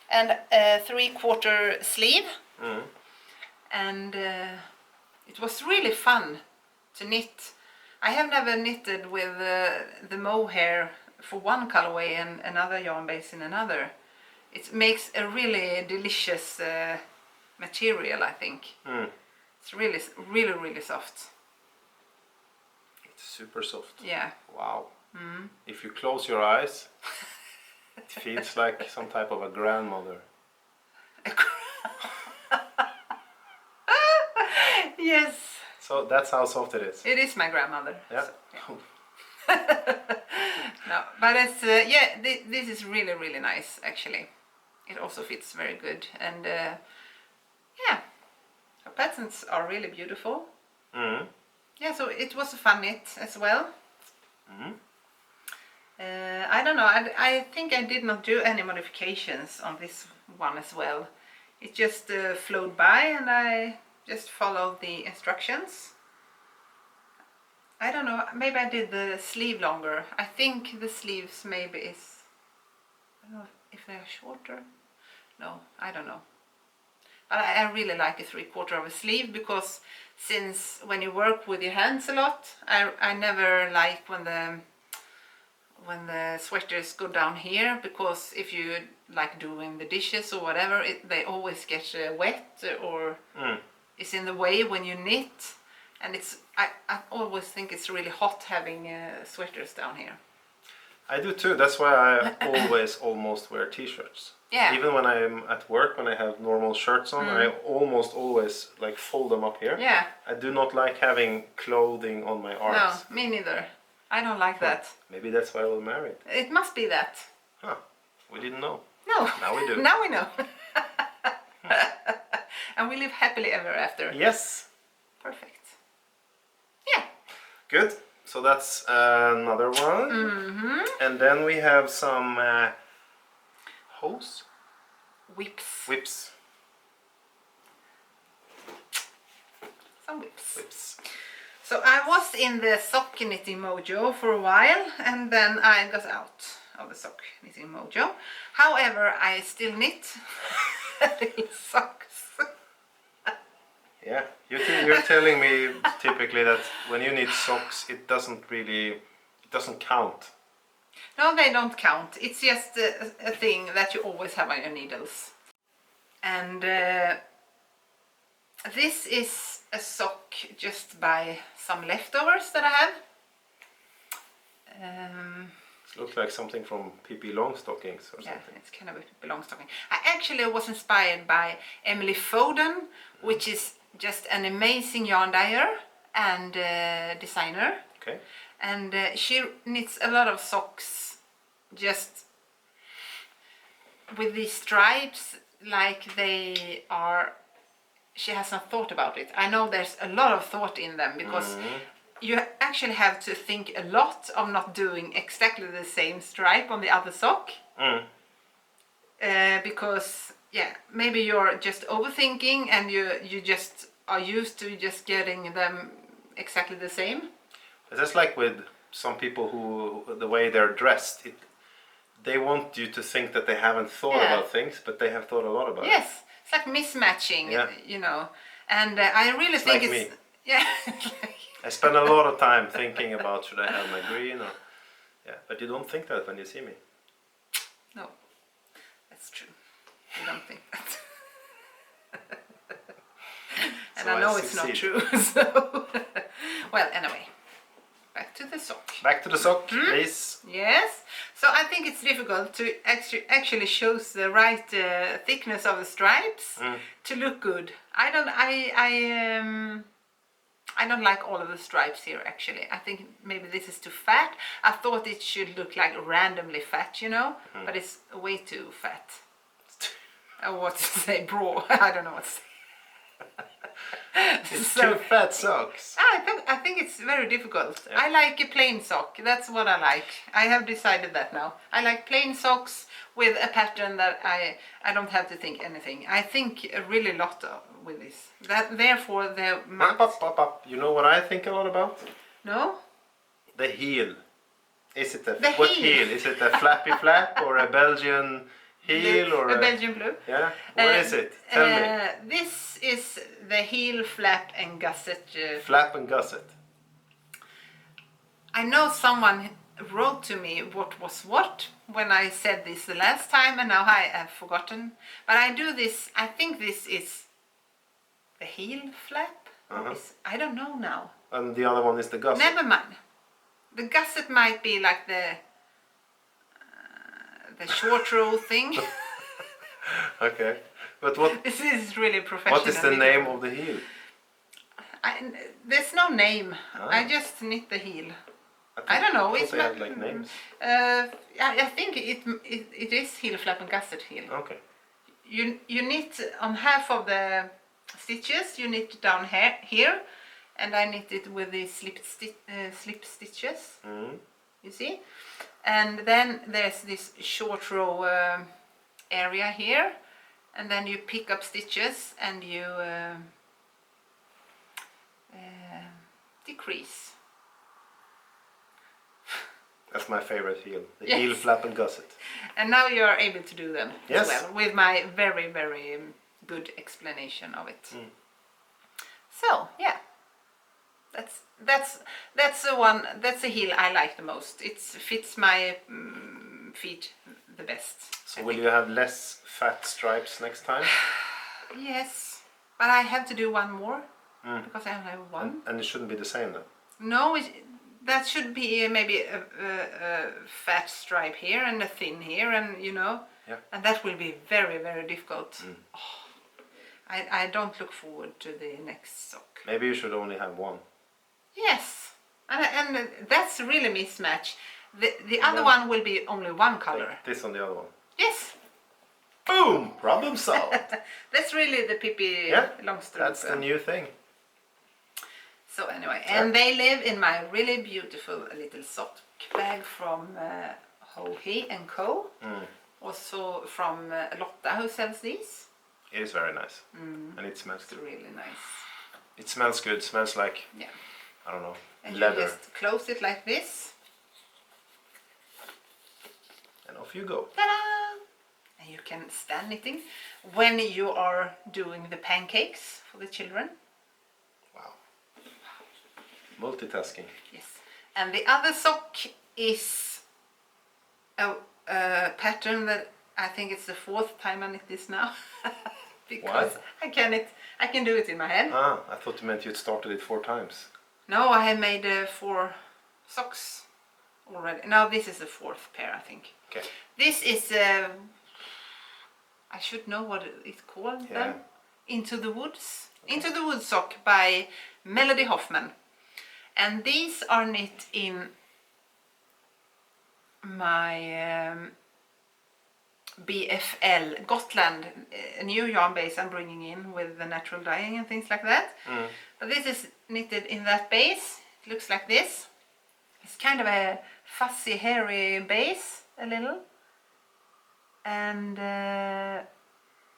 and a 3/4 sleeve. And it was really fun to knit. I have never knitted with the mohair for one colorway and another yarn base in another. It makes a really delicious material, I think. It's really soft. It's super soft. Yeah. Wow. If you close your eyes, it feels like some type of a grandmother. Yes. So that's how soft it is. It is my grandmother. Yeah. So, yeah. No, but it's yeah. This is really nice actually. It also fits very good, and yeah, her patterns are really beautiful. Yeah, so it was a fun knit as well. I don't know. I think I did not do any modifications on this one as well. It just flowed by, and I just followed the instructions. I don't know, maybe I did the sleeve longer. I think the sleeves maybe is, I don't know if they are shorter. No, I don't know. But I really like a 3/4 of a sleeve, because since when you work with your hands a lot, I never like when the sweaters go down here, because if you like doing the dishes or whatever, they always get wet or is in the way when you knit. and I always think it's really hot having sweaters down here. I do too. That's why I always almost wear t-shirts. Yeah. Even when I'm at work, when I have normal shirts on, I almost always like fold them up here. Yeah. I do not like having clothing on my arms. No, me neither. I don't like that. Maybe that's why we're married. It must be that. Huh. We didn't know. No. Now we do. Now we know. And we live happily ever after. Yes. Perfect. Yeah. Good. So that's another one. Mm-hmm. And then we have some hose? Whips. Whips. Some whips. Whips. So I was in the sock knitting mojo for a while, and then I got out of the sock knitting mojo. However, I still knit little socks. Yeah, you're telling me typically that when you knit socks, it doesn't count. No, they don't count. It's just a thing that you always have on your needles. And this is a sock just by some leftovers that I have. It looks like something from Pippi Longstockings or Yeah, something. it's kind of a belongstocking. I actually was inspired by Emily Foden, which is just an amazing yarn dyer and designer. Okay. And she knits a lot of socks just with these stripes, like they are. She hasn't thought about it. I know there's a lot of thought in them because you actually have to think a lot of not doing exactly the same stripe on the other sock. Because yeah, maybe you're just overthinking and you just are used to just getting them exactly the same. It's just like with some people who, the way they're dressed, they want you to think that they haven't thought about things, but they have thought a lot about it. Yes, it's like mismatching, you know. And I really think like it's... me. Yeah. I spend a lot of time thinking about should I have my green or... Yeah, but you don't think that when you see me. No, that's true. You don't think that. And So I know I it's not succeed. true, so... Well, anyway, back to the sock. Back to the sock, please. Yes, so I think it's difficult to actually choose the right thickness of the stripes to look good. I don't like all of the stripes here actually. I think maybe this is too fat. I thought it should look like randomly fat, you know, but it's way too fat. Or what to say, bro? I don't know what to say. It's two fat socks. I think it's very difficult. Yeah. I like a plain sock. That's what I like. I have decided that now. I like plain socks with a pattern that I don't have to think anything. I think a really lot with this. That therefore the Up. You know what I think a lot about? No? The heel. Is it The what heel. heel? Is it a flappy flap or a Belgian heel Blue, or a Belgian blue. Yeah. What is it? Tell me. This is the heel, flap and gusset. Flap and gusset. I know someone wrote to me what was what when I said this the last time, and now I have forgotten. But I do this. I think this is the heel flap. I don't know now. And the other one is the gusset. Never mind. The gusset might be like the short row thing. Okay. But what? This is really professional. What is the name of the heel? There's no name. Ah. I just knit the heel. I don't know. It's have like names. I think it is heel flap and gusset heel. Okay. You knit on half of the stitches. You knit down here, and I knit it with the slip stitches. You see, and then there's this short row area here, and then you pick up stitches and you decrease. That's my favorite heel. The Yes. heel, flap and gusset. And now you are able to do them Yes. as well with my very, very good explanation of it. So yeah, that's the one. That's the heel I like the most. It fits my feet the best. So will you have less fat stripes next time? Yes, but I have to do one more. because I only have one. And it shouldn't be the same then. No, that should be maybe a fat stripe here and a thin here, and you know, Yeah. and that will be very, very difficult. Oh, I don't look forward to the next sock. Maybe you should only have one. Yes, and that's really mismatch. The other one will be only one color. Like this on the other one. Yes. Boom! Problem solved. That's really the Pippi Longstrump. That's the new thing. So anyway, and they live in my really beautiful little sock bag from Ho-He & Co. Also from Lotta, who sells these. It is very nice. And it smells It's good. really nice. It smells good. Smells like, I don't know, And leather. you just close it like this. And off you go. Ta-da! And you can stand knitting when you are doing the pancakes for the children. Wow. Multitasking. Yes. And the other sock is a pattern that I think it's the 4th time I knit this now. Because I can do it in my head. Ah, I thought you meant you'd started it 4 times. No, I have made 4 socks already. Now this is the 4th pair, I think. Okay. This is I should know what it's called then. Into the Woods. Okay. Into the Woods sock by Melody Hoffman. And these are knit in my BFL Gotland, a new yarn base I'm bringing in with the natural dyeing and things like that. But this is knitted in that base. It looks like this. It's kind of a fussy, hairy base, a little. And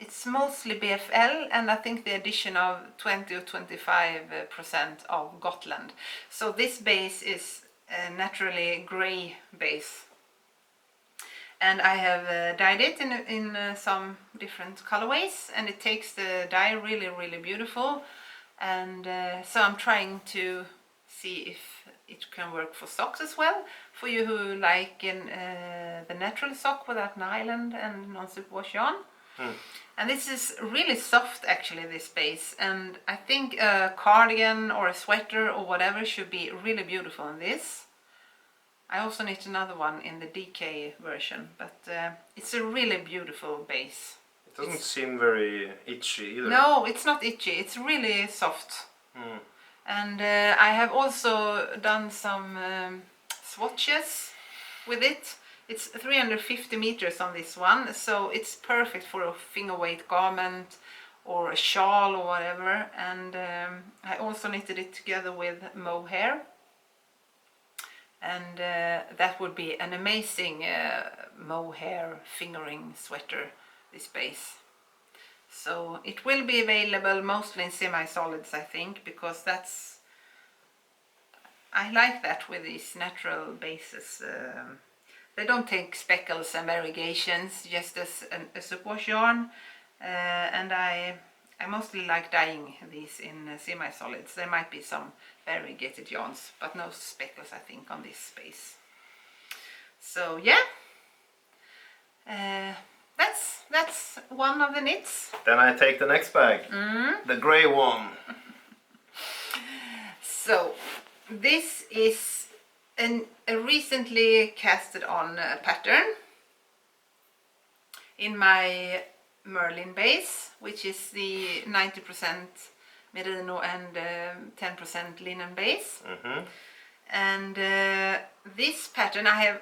it's mostly BFL, and I think the addition of 20 or 25% of Gotland. So this base is a naturally grey base. And I have dyed it in some different colorways, and it takes the dye really, really beautiful. And so I'm trying to see if it can work for socks as well. For you who like the natural sock without nylon and non-superwash yarn. And this is really soft actually, this base. And I think a cardigan or a sweater or whatever should be really beautiful in this. I also knit another one in the DK version, but it's a really beautiful base. It doesn't seem very itchy either. No, it's not itchy. It's really soft. And I have also done some swatches with it. It's 350 meters on this one, so it's perfect for a finger weight garment or a shawl or whatever. And I also knitted it together with mohair. And that would be an amazing mohair fingering sweater, this base. So it will be available mostly in semi-solids, I think, because that's... I like that with these natural bases. They don't take speckles and variegations, just as a superwash yarn. And I mostly like dyeing these in semi-solids. There might be some variegated yarns, but no speckles, I think, on this base. So yeah, that's one of the knits. Then I take the next bag, the grey one. So this is a recently casted on pattern in my Merlin base, which is the 90% merino and 10% linen base. And this pattern, I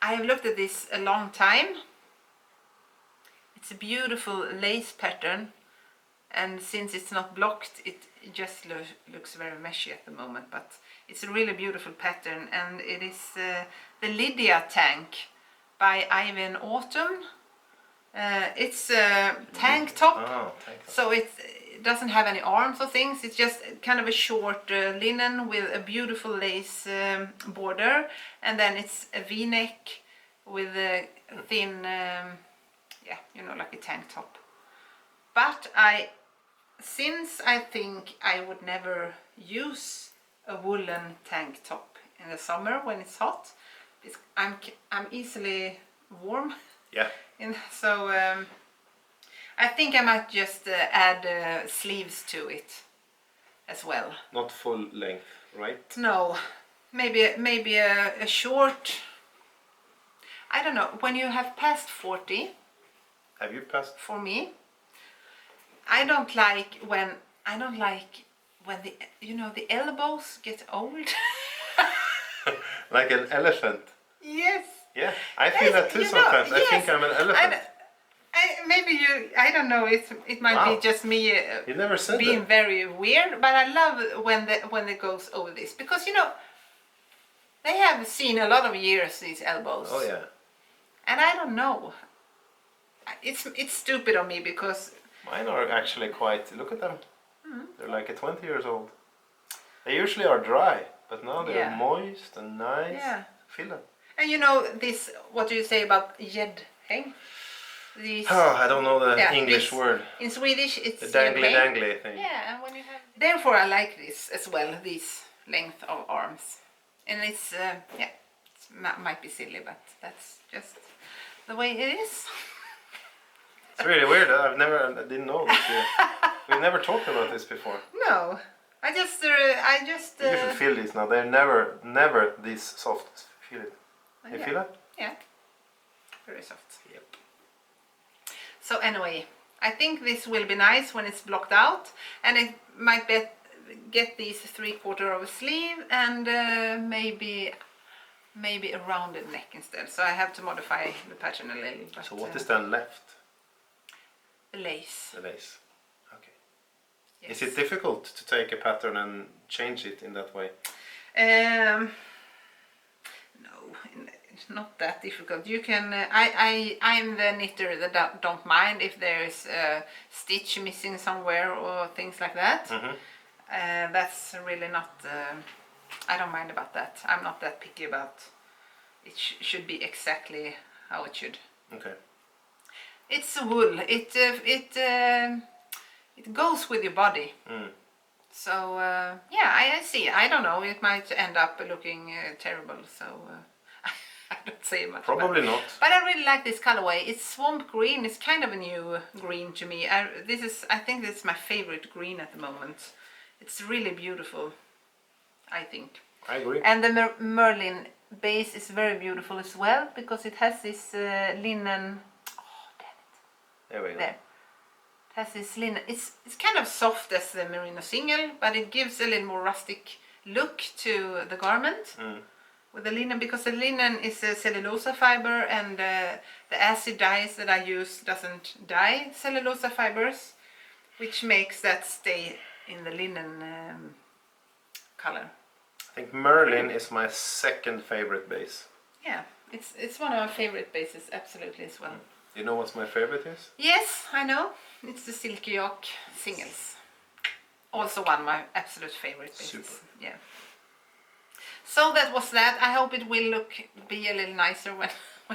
have looked at this a long time. It's a beautiful lace pattern, and since it's not blocked, it just looks very meshy at the moment, but it's a really beautiful pattern. And it is the Lydia tank by Ivan Autumn. It's a tank top, tank top. So it doesn't have any arms or things. It's just kind of a short linen with a beautiful lace border, and then it's a V-neck with a thin, yeah, you know, like a tank top. But since I think I would never use a woolen tank top in the summer when it's hot, I'm easily warm. Yeah. So I think I might just add sleeves to it. as well. Not full length, right? No, maybe a short. I don't know. When you have passed 40, Have you passed? for me, I don't like when the the elbows get old. Like an elephant. Yes. Yeah, I feel that too You know, sometimes. I yes. think I'm an elephant. Maybe you. I don't know. It might Wow. be just me You never said being that. very weird, but I love when it goes over this because they have seen a lot of years these elbows. Oh yeah. And I don't know. It's stupid of me because Mine are actually quite. Look at them. They're like a 20 years old. They usually are dry, but now they're Yeah. moist and nice. Yeah. Feel them. and this. What do you say about gäddhäng? These. Oh, I don't know the Yeah, English this- word. In Swedish, it's The dangly gäddhäng. dangly thing. Yeah, and when you have. Therefore, I like this as well. This length of arms, and it's might be silly, but that's just the way it is. It's really weird. I didn't know this. We've never talked about this before. No, I just. You should feel these now. They're never this soft. Feel it. You Yeah. feel it? Yeah, very soft. Yep. So anyway, I think this will be nice when it's blocked out, and it might get these 3/4 of a sleeve and maybe a rounded neck instead. So I have to modify the pattern a little. But, So what is then left? the lace? The lace. Okay. Yes. Is it difficult to take a pattern and change it in that way? No, it's not that difficult. You can. I'm the knitter that don't mind if there's a stitch missing somewhere or things like that. Mm-hmm. That's really not. I don't mind about that. I'm not that picky about. It should be exactly how it should. Okay. It's wool. It goes with your body. Mm. So I see. I don't know. It might end up looking terrible. So I don't say much. Probably not. But I really like this colorway. It's swamp green. It's kind of a new green to me. I think this is my favorite green at the moment. It's really beautiful, I think. I agree. And the Merlin base is very beautiful as well because it has this linen. Oh, damn it! There we go. There. It has this linen. It's kind of soft as the merino single, but it gives a little more rustic look to the garment with the linen because the linen is a cellulosa fiber, and the acid dyes that I use doesn't dye cellulosa fibers, which makes that stay in the linen color. I think Merlin is my second favorite base. Yeah, it's one of my favorite bases, absolutely as well. You know what's my favorite is? Yes, I know. It's the Silky York singles. Also one of my absolute favorite bases. Super. Yeah. So that was that. I hope it will be a little nicer when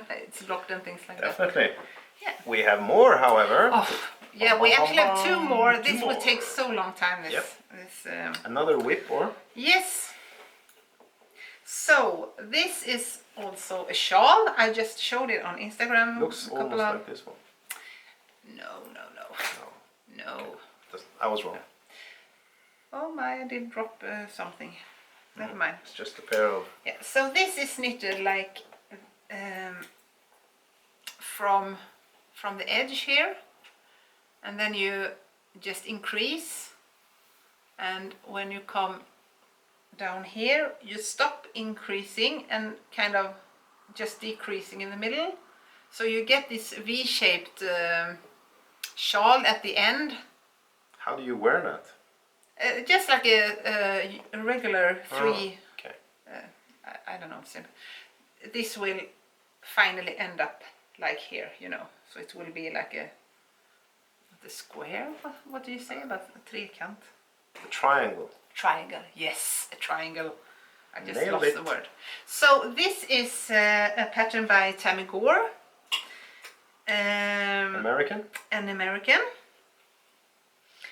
it's blocked and things like that. Definitely. Yeah. We have more, however. Oh, yeah, we actually have two more. Two This will more. take so long time. Yep. This Another whip, or? yes. So this is also a shawl. I just showed it on Instagram. Looks a almost couple of. like this one. No. I was wrong. Oh my! I did drop something. Never mind. It's just a pair of. Yeah. So this is knitted like from the edge here, and then you just increase, and when you come down here you stop increasing and kind of just decreasing in the middle, so you get this V-shaped shawl at the end, How do you wear that? just like a regular three. Okay. I don't know. This will finally end up like here, so it will be like the square. What do you say about the trekant? The triangle. Triangle, yes, a triangle. I just Nailed lost it. the word. So this is a pattern by Tammy Gore, American? an American,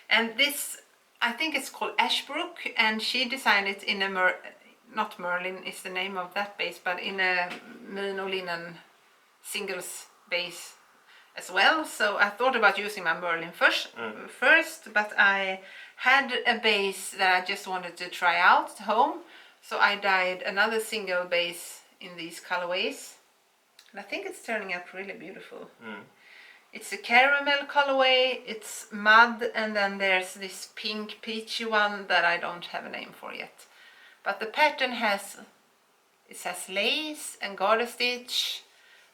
and this, I think it's called Ashbrook, and she designed it in a not Merlin is the name of that base, but in a merino linen singles base, as well. So I thought about using my Merlin first, but I had a base that I just wanted to try out at home. So I dyed another single base in these colorways. And I think it's turning out really beautiful. It's a caramel colorway, it's mud, and then there's this pink peachy one that I don't have a name for yet. But the pattern has lace and garter stitch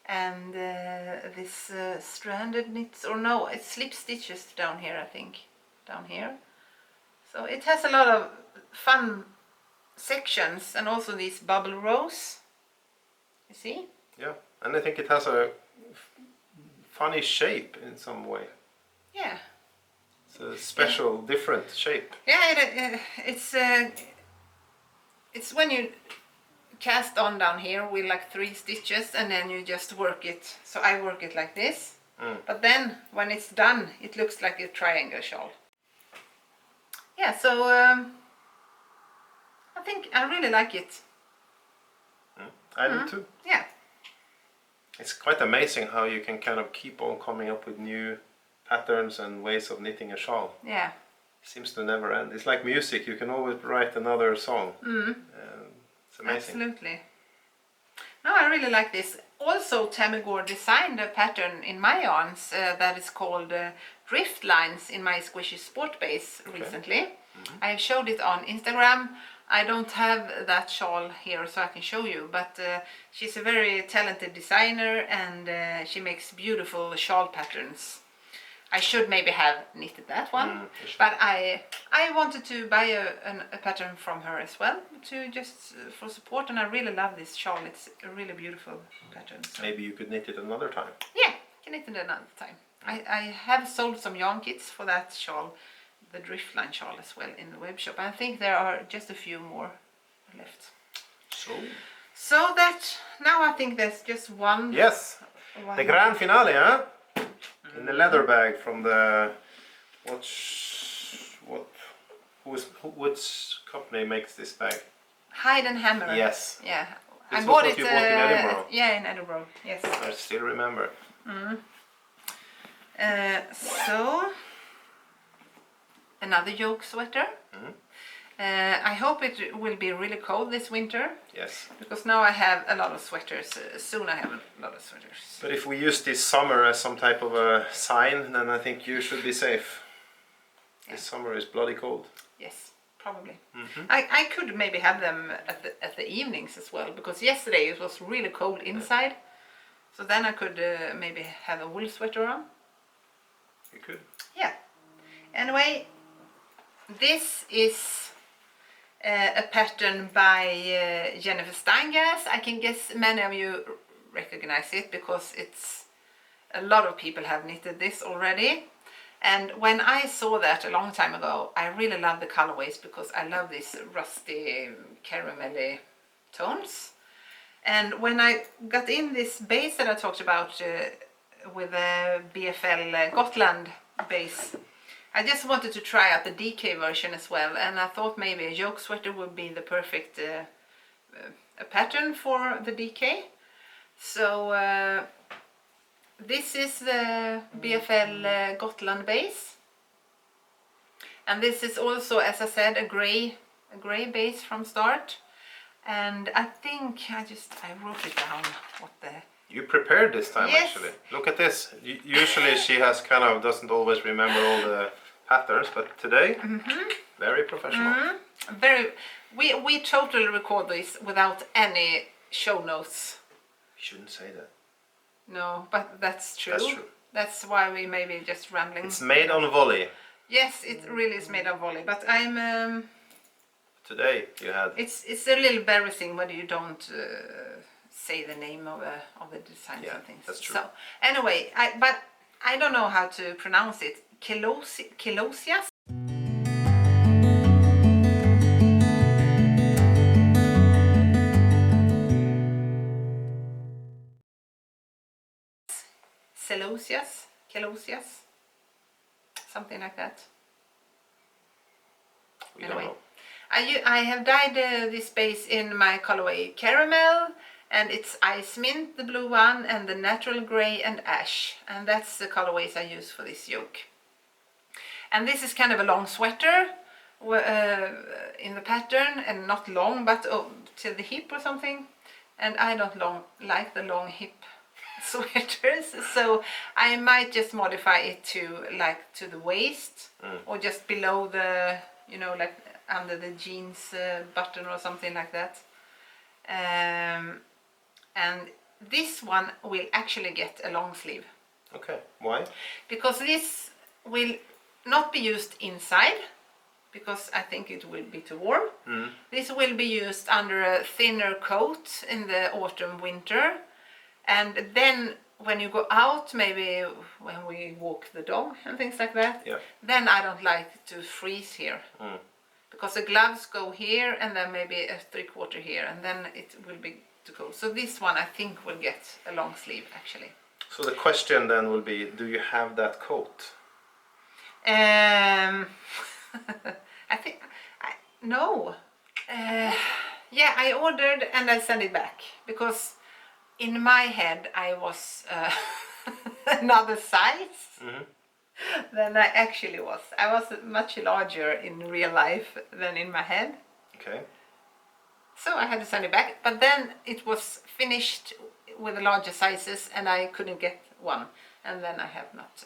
and this stranded knits, or no, it's slip stitches down here, I think, down here. So it has a lot of fun sections and also these bubble rows. You see? Yeah, and I think it has a funny shape in some way. Yeah. It's a special, different shape. Yeah, it's when you cast on down here with like 3 stitches and then you just work it. So I work it like this. But then when it's done, it looks like a triangle shawl. Yeah, so I think I really like it. I do too. Yeah. It's quite amazing how you can kind of keep on coming up with new patterns and ways of knitting a shawl. Yeah. It seems to never end. It's like music, you can always write another song. It's amazing. Absolutely. No, I really like this. Also, Tammy Gore designed a pattern in my yarns that is called drift lines in my squishy sport base recently. I have showed it on Instagram. I don't have that shawl here so I can show you, but she's a very talented designer and she makes beautiful shawl patterns. I should maybe have knitted that one, but I wanted to buy a pattern from her as well, to just for support, and I really love this shawl. It's a really beautiful pattern. So. Maybe you could knit it another time. Yeah, can knit it another time. I have sold some yarn kits for that shawl, the driftline shawl as well, in the web shop. I think there are just a few more left. So that, now I think there's just one. Yes, the grand finale, huh? In the leather bag from the which company makes this bag? Hide and Hammer. Yes. Yeah. This I was bought what it. you bought in Edinburgh. Yeah, in Edinburgh. Yes. I still remember. So another yoke sweater. I hope it will be really cold this winter. Yes. Because now I have a lot of sweaters. Soon I have a lot of sweaters. But if we use this summer as some type of a sign, then I think you should be safe. Yeah. This summer is bloody cold. Yes, probably. I could maybe have them at the evenings as well, because yesterday it was really cold inside. So then I could maybe have a wool sweater on. You could. Yeah. Anyway, this is a pattern by Jennifer Steingas. I can guess many of you recognize it because it's a lot of people have knitted this already. And when I saw that a long time ago, I really love the colorways because I love these rusty caramelly tones. And when I got in this base that I talked about with the BFL Gotland base, I just wanted to try out the DK version as well, and I thought maybe a yoke sweater would be the perfect a pattern for the DK. So this is the BFL Gotland base, and this is also, as I said, a gray base from start. And I think I wrote it down. What the? You prepared this time, yes. Actually. Look at this. Usually she has doesn't always remember all the patterns, but today, very professional. We totally record this without any show notes. You shouldn't say that. No, but that's true. That's true. That's why we maybe just rambling. It's made on volley. Yes, it really is made on volley, but I'm... Today you had... It's a little embarrassing when you don't say the name of the designs and things. That's true. So anyway, but I don't know how to pronounce it. Kilosias? Kelosias, something like that. We don't know. I have dyed this base in my colorway caramel, and it's ice mint, the blue one, and the natural gray and ash, and that's the colorways I use for this yoke. And this is kind of a long sweater in the pattern, and not long, but till the hip or something, and I don't like the long hip sweaters, so I might just modify it to like to the waist, or just below the, you know, like under the jeans button or something like that. And this one will actually get a long sleeve. Okay, why? Because this will not be used inside, because I think it will be too warm. This will be used under a thinner coat in the autumn, winter, and then when you go out, maybe when we walk the dog and things like that, then I don't like to freeze here, because the gloves go here and then maybe a 3/4 here, and then it will be too cold. So this one I think will get a long sleeve actually. So the question then will be, do you have that coat? I think no. Yeah, I ordered and I sent it back, because in my head I was another size than I actually was. I was much larger in real life than in my head. Okay. So I had to send it back, but then it was finished with the larger sizes and I couldn't get one, and then I have not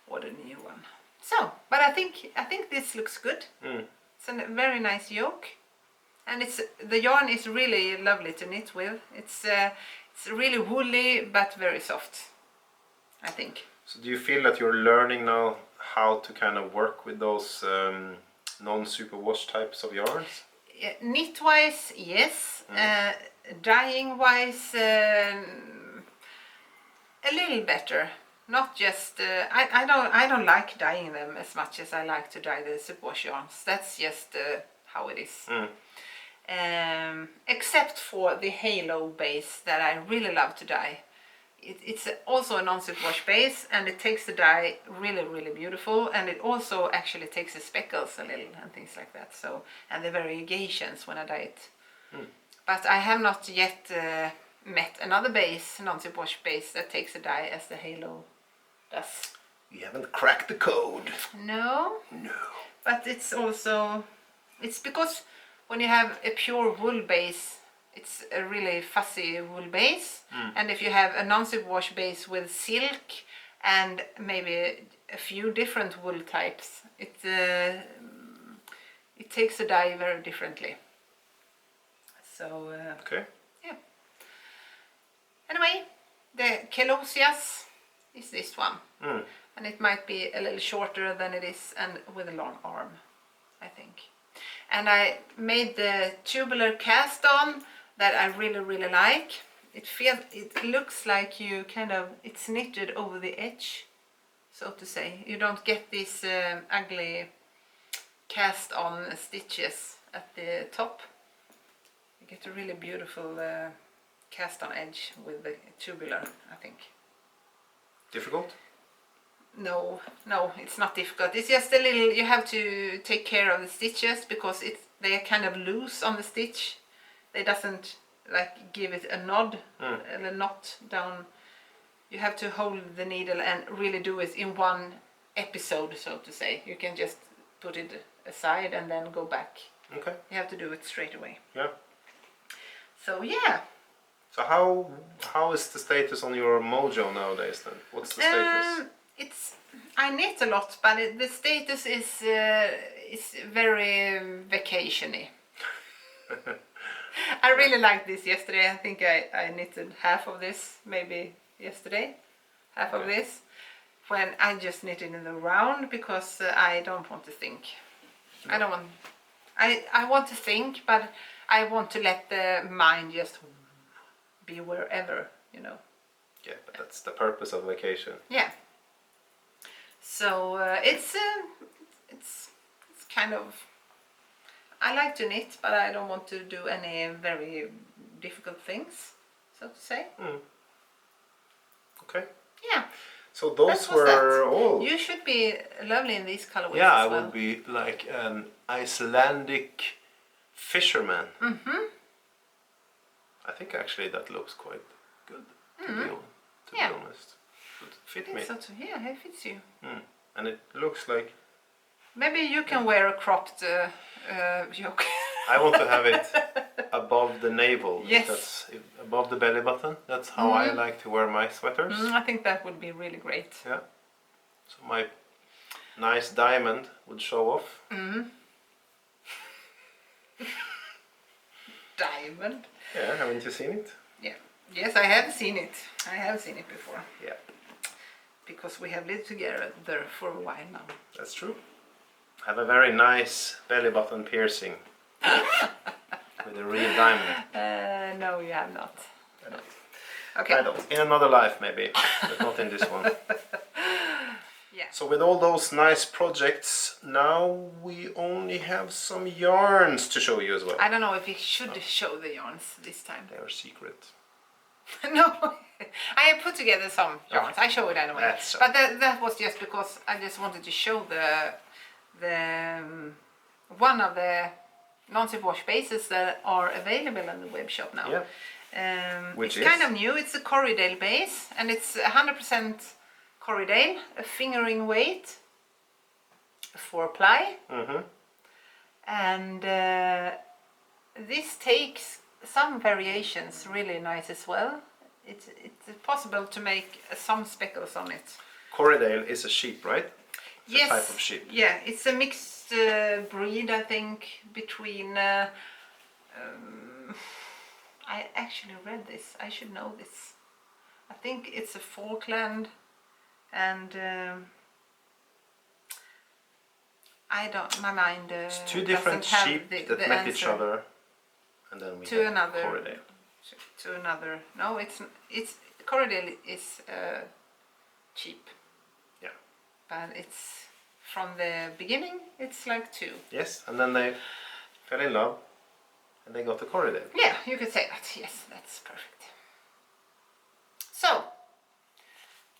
ordered a new one. So, but I think this looks good. It's a very nice yoke, and the yarn is really lovely to knit with. It's really woolly but very soft, I think. So do you feel that you're learning now how to kind of work with those non-superwash types of yarns? Knit-wise, yes. Dyeing-wise, a little better. Not just I don't like dyeing them as much as I like to dye the superwash yarns. That's just how it is. Except for the halo base that I really love to dye. It's also a non-superwash base, and it takes the dye really, really beautiful, and it also actually takes the speckles a little and things like that. So, and the variegations when I dye it. But I have not yet met another base, non-superwash base, that takes the dye as the halo does. You haven't cracked the code. No. But it's because when you have a pure wool base, it's a really fussy wool base, and if you have a non-superwash base with silk and maybe a few different wool types, it takes the dye very differently. So Okay. yeah. Anyway, the Kelosias is this one, and it might be a little shorter than it is, and with a long arm, I think. And I made the tubular cast on that I really, really like. It looks like it's knitted over the edge, so to say. You don't get these ugly cast on stitches at the top. You get a really beautiful cast on edge with the tubular, I think. Difficult? No, it's not difficult. It's just a little, you have to take care of the stitches, because they are kind of loose on the stitch. They doesn't like give it a nod, a knot down. You have to hold the needle and really do it in one episode, so to say. You can just put it aside and then go back. Okay. You have to do it straight away. Yeah. So yeah. So how is the status on your mojo nowadays then? What's the status? I knit a lot, but the status is very vacationy. I really liked this yesterday. I think I knitted half of this, maybe yesterday, half of this, when I just knitted in the round, because I don't want to think. I don't want. I want to think, but I want to let the mind just be wherever, you know. Yeah, but that's the purpose of vacation. Yeah. So it's kind of, I like to knit, but I don't want to do any very difficult things, so to say. Okay. Yeah. So those were all. You should be lovely in these colorways Yeah, as I well. would be like an Icelandic fisherman. I think actually that looks quite good, to be Yeah. honest. Would fit I me. think so too. Yeah, it fits you. And it looks like Maybe you can wear a cropped yoke. I want to have it above the navel. Yes. Above the belly button. That's how I like to wear my sweaters. I think that would be really great. Yeah. So my nice diamond would show off. Diamond. Yeah, haven't you seen it? Yeah. Yes, I have seen it. I have seen it before. Yeah. Because we have lived together for a while now. That's true. I have a very nice belly button piercing with a real diamond. No, you have not. I don't. Okay. I don't. In another life maybe, but not in this one. Yeah. So with all those nice projects, now we only have some yarns to show you as well. I don't know if we should show the yarns this time. They are secret. No, I have put together some yarns. I show it anyway. That's But that was just because I just wanted to show the one of the non-slip wash bases that are available in the web shop now. Yeah. Which it's is? kind of new. It's a Corriedale base, and it's 100% Corriedale, a fingering weight, 4-ply, and this takes some variations really nice as well. It's possible to make some speckles on it. Corriedale is a sheep, right? It's Yes, a type of sheep. yeah, it's a mixed breed, I think, between. I actually read this. I should know this. I think it's a Falkland, and I don't. My mind. It's two different sheep that met each other, and then we to have another. Corriedale. To another. No, it's Corriedale is cheap. Yeah. But it's from the beginning. It's like 2. Yes, and then they fell in love, and they got the Corriedale. Yeah, you could say that. Yes, that's perfect. So,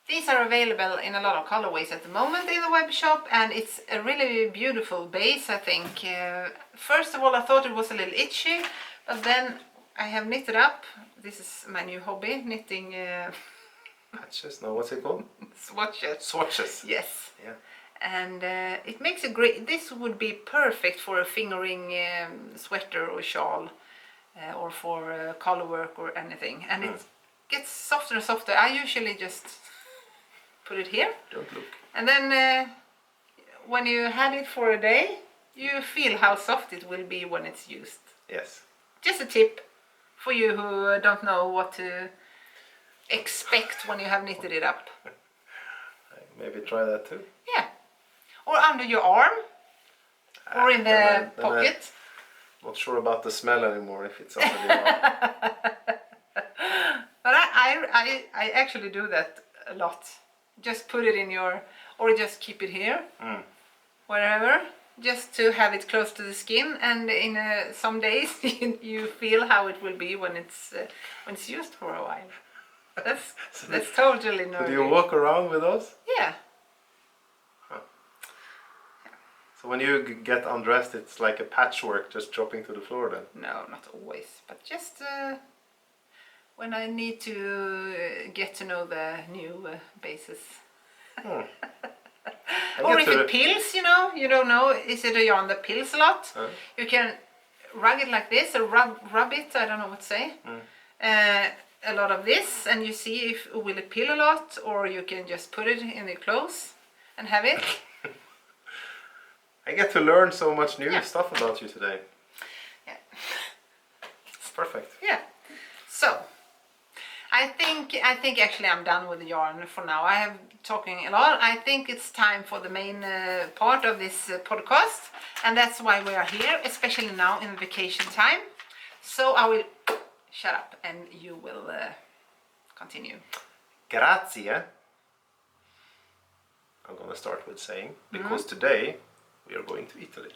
these are available in a lot of colorways at the moment in the web shop, and it's a really beautiful base, I think. First of all, I thought it was a little itchy, but then I have knitted up. This is my new hobby, knitting Patches? No, what's it called? swatches. Swatches. Yes. Yeah. And it makes a great. This would be perfect for a fingering sweater or shawl, or for collar work or anything. And it gets softer and softer. I usually just put it here, Don't look. and then when you had it for a day, you feel how soft it will be when it's used. Yes. Just a tip for you who don't know what to expect when you have knitted it up. Maybe try that too. Yeah. Or under your arm, or in the then pocket. Not sure about the smell anymore if it's under the arm. But I actually do that a lot. Just put it in your, or just keep it here, wherever, just to have it close to the skin. And in some days you feel how it will be when it's used for a while. That's totally normal. Do you walk around with those? Yeah. So when you get undressed, it's like a patchwork just dropping to the floor then? No, not always, but just when I need to get to know the new bases. Or if it peels, you don't know, is it a yarn that peels a lot? You can rug it like this, or rub it, I don't know what to say. A lot of this, and you see if will it peel a lot, or you can just put it in your clothes and have it. I get to learn so much new stuff about you today. Yeah. It's perfect. Yeah. So, I think actually I'm done with the yarn for now. I have talking a lot. I think it's time for the main part of this podcast, and that's why we are here, especially now in vacation time. So I will shut up and you will continue. Grazie. I'm gonna start with saying, because today we are going to Italy.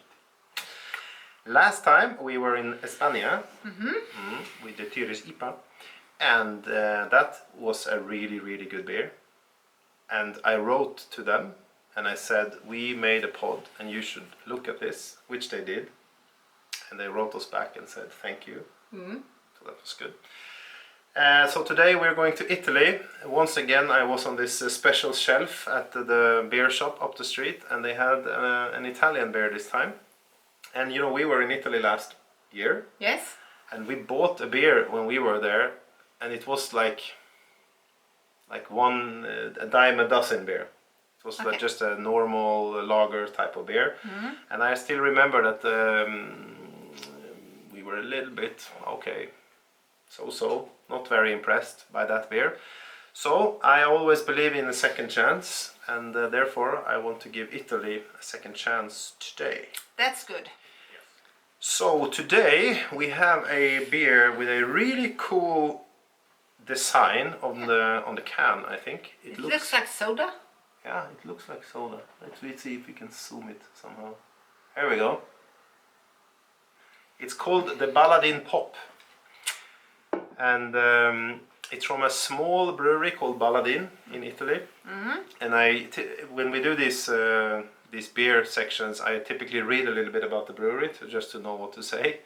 Last time we were in España with the Tyres IPA, and that was a really good beer. And I wrote to them and I said, we made a pod and you should look at this, which they did. And they wrote us back and said thank you. So that was good. So today we're going to Italy. Once again, I was on this special shelf at the beer shop up the street, and they had an Italian beer this time. And you know, we were in Italy last year. Yes. And we bought a beer when we were there, and it was like a dime a dozen beer. It was like just a normal lager type of beer. And I still remember that we were a little bit so not very impressed by that beer. So I always believe in a second chance, and therefore I want to give Italy a second chance today. That's good. So today we have a beer with a really cool design on the can. I think it looks like soda. Yeah, it looks like soda. Let's see if we can zoom it somehow. Here we go. It's called the Baladin Pop, and it's from a small brewery called Baladin in Italy. And when we do these beer sections, I typically read a little bit about the brewery just to know what to say.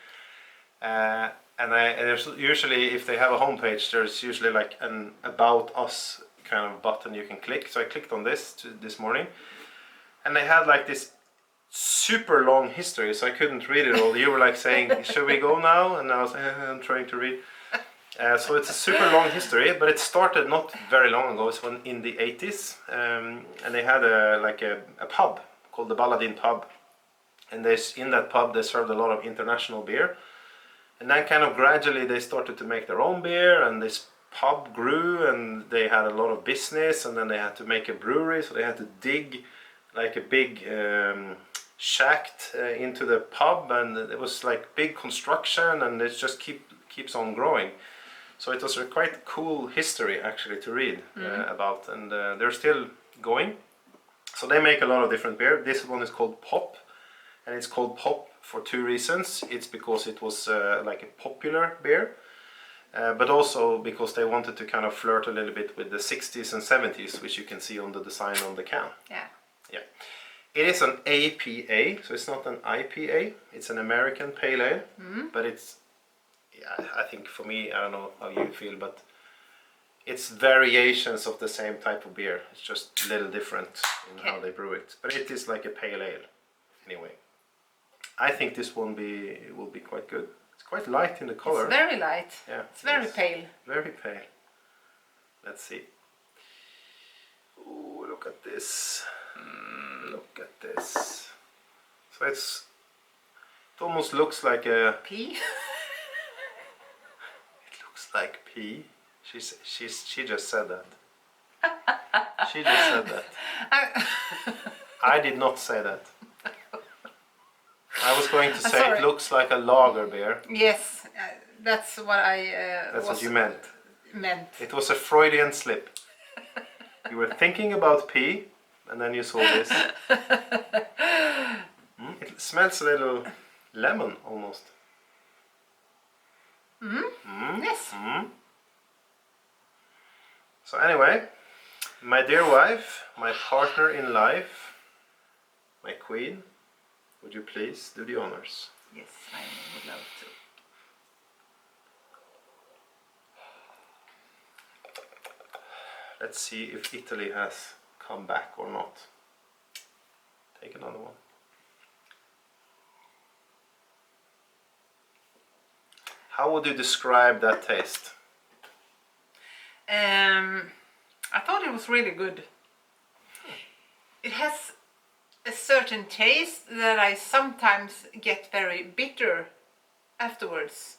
And there's usually, if they have a homepage, there's usually like an About Us kind of button you can click. So I clicked on this morning, and they had like this super long history, so I couldn't read it all. You were like saying, should we go now? And I was I'm trying to read. So it's a super long history, but it started not very long ago. It's in the 80s, and they had a pub called the Baladin Pub, and in that pub they served a lot of international beer, and then kind of gradually they started to make their own beer, and this pub grew, and they had a lot of business, and then they had to make a brewery, so they had to dig like a big shaft into the pub, and it was like big construction, and it just keeps on growing. So it was a quite cool history actually to read about, and they're still going. So they make a lot of different beer. This one is called Pop, and it's called Pop for two reasons. It's because it was like a popular beer, but also because they wanted to kind of flirt a little bit with the 60s and 70s, which you can see on the design on the can. Yeah. Yeah. It is an APA, so it's not an IPA. It's an American Pale Ale, but it's, I think for me, I don't know how you feel, but it's variations of the same type of beer. It's just a little different in how they brew it. But it is like a pale ale, anyway. I think this one will be quite good. It's quite light in the color. It's very light. Yeah. It's very pale. Very pale. Let's see. Ooh, look at this. Look at this. So it almost looks like a pea. It looks like pea. She just said that. She just said that. I did not say that. I was going to say it looks like a lager beer. Yes, that's what That's what you meant. Meant. It was a Freudian slip. You were thinking about pea, and then you saw this. It smells a little lemon almost. Yes. So anyway, my dear wife, my partner in life, my queen, would you please do the honors? Yes, I would love to. Let's see if Italy has come back or not. Take another one. How would you describe that taste? I thought it was really good. It has a certain taste that I sometimes get very bitter afterwards.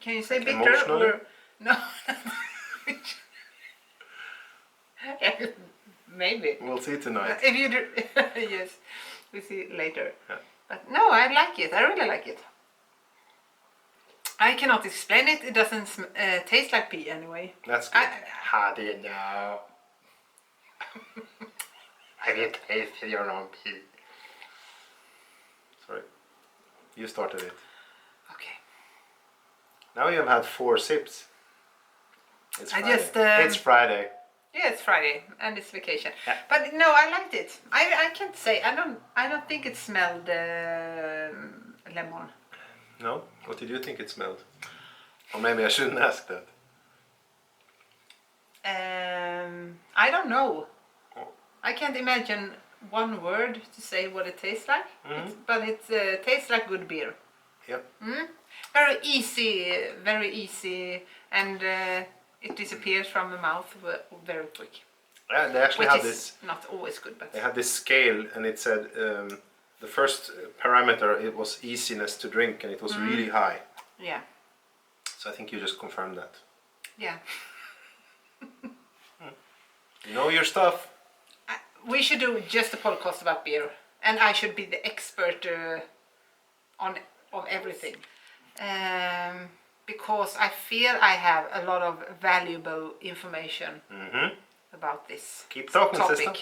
Can you say bitter? Emotionally? Or no? Maybe. We'll see tonight. If you do, yes, we see later. Yeah. But no, I like it. I really like it. I cannot explain it. It doesn't taste like pea anyway. That's good. How do you know? Have you tasted your own pea? Sorry. You started it. Okay. Now you have had 4 sips. It's Friday. It's Friday. Yeah, it's Friday and it's vacation. Yeah. But no, I liked it. I can't say. I don't think it smelled lemon. No? What did you think it smelled? Or maybe I shouldn't ask that. I don't know. Oh. I can't imagine one word to say what it tastes like. But it tastes like good beer. Yep. Very easy, and it disappears from the mouth very quick. Yeah, they actually Which had is this. not always good, but They had this scale, and it said the first parameter it was easiness to drink, and it was really high. yeah, So I think you just confirmed that. yeah. You know your stuff. We should do just a podcast about beer, and I should be the expert on everything, because I feel I have a lot of valuable information about this Keep talking, topic. sister.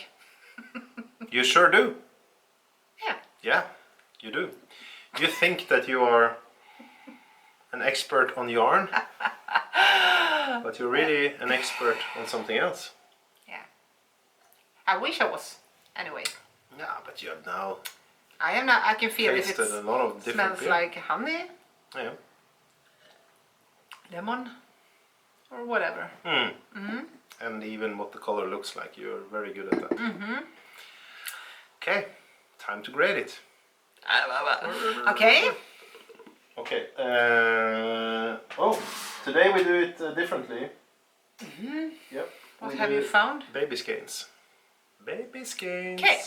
You sure do. Yeah. Yeah, you do. You think that you are an expert on yarn, but you're really an expert on something else. Yeah. I wish I was. Anyway. Yeah, but you have now I am not. I can feel if it tasted a lot of different smells beer. like honey, Yeah. lemon, or whatever. And even what the color looks like. You're very good at that. Okay, time to grade it. Okay. Okay. Today we do it differently. Yep. What we have do you found? Baby skeins. Baby skeins. Okay.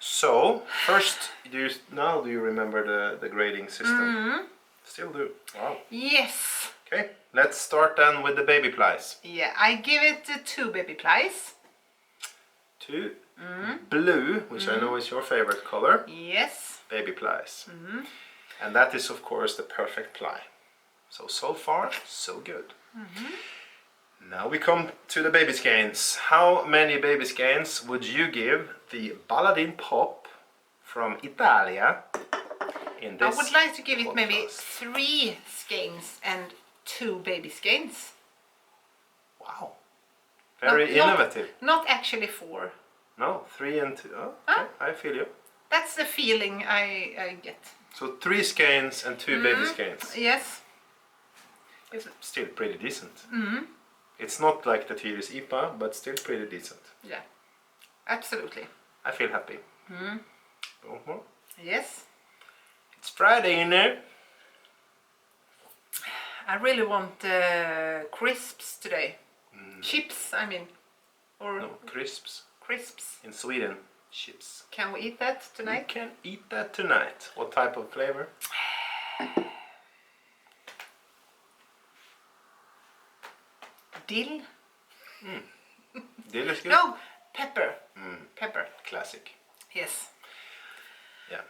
So first, do you remember the grading system? Still do. Wow. Yes. Okay. Let's start then with the baby plies. Yeah, I give it 2 baby plies. 2 blue, which I know is your favorite color. Yes. Baby plies. And that is of course the perfect ply. So far, so good. Now we come to the baby skeins. How many baby skeins would you give the Baladin Pop from Italia in this I would like to give it maybe podcast? 3 skeins and 2 baby skeins. Wow. Very innovative. Not actually 4. No, 3 and 2. Oh, okay. I feel you. That's the feeling I get. So 3 skeins and 2 baby skeins. Yes. Still pretty decent. It's not like the Tyrus IPA, but still pretty decent. Yeah. Absolutely. I feel happy. You want more? Yes. It's Friday in there. I really want crisps today. Chips, I mean. Or No, crisps. crisps. In Sweden, chips. Can we eat that You tonight? can eat that tonight. What type of flavor? Dill? Dill is good. No, pepper. Pepper. Classic. Yes. Yeah.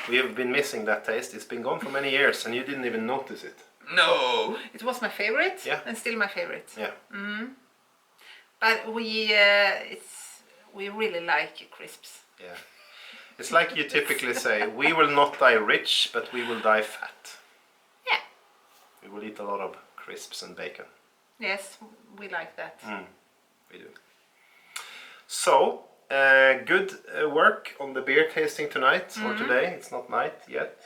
We have been missing that taste. It's been gone for many years and you didn't even notice it. No. It was my favorite. Yeah. And still my favorite. Yeah. But we really like crisps. Yeah. It's like you typically say, we will not die rich, but we will die fat. Yeah. We will eat a lot of crisps and bacon. Yes, we like that. We do. So, good work on the beer tasting tonight, or today. It's not night yet.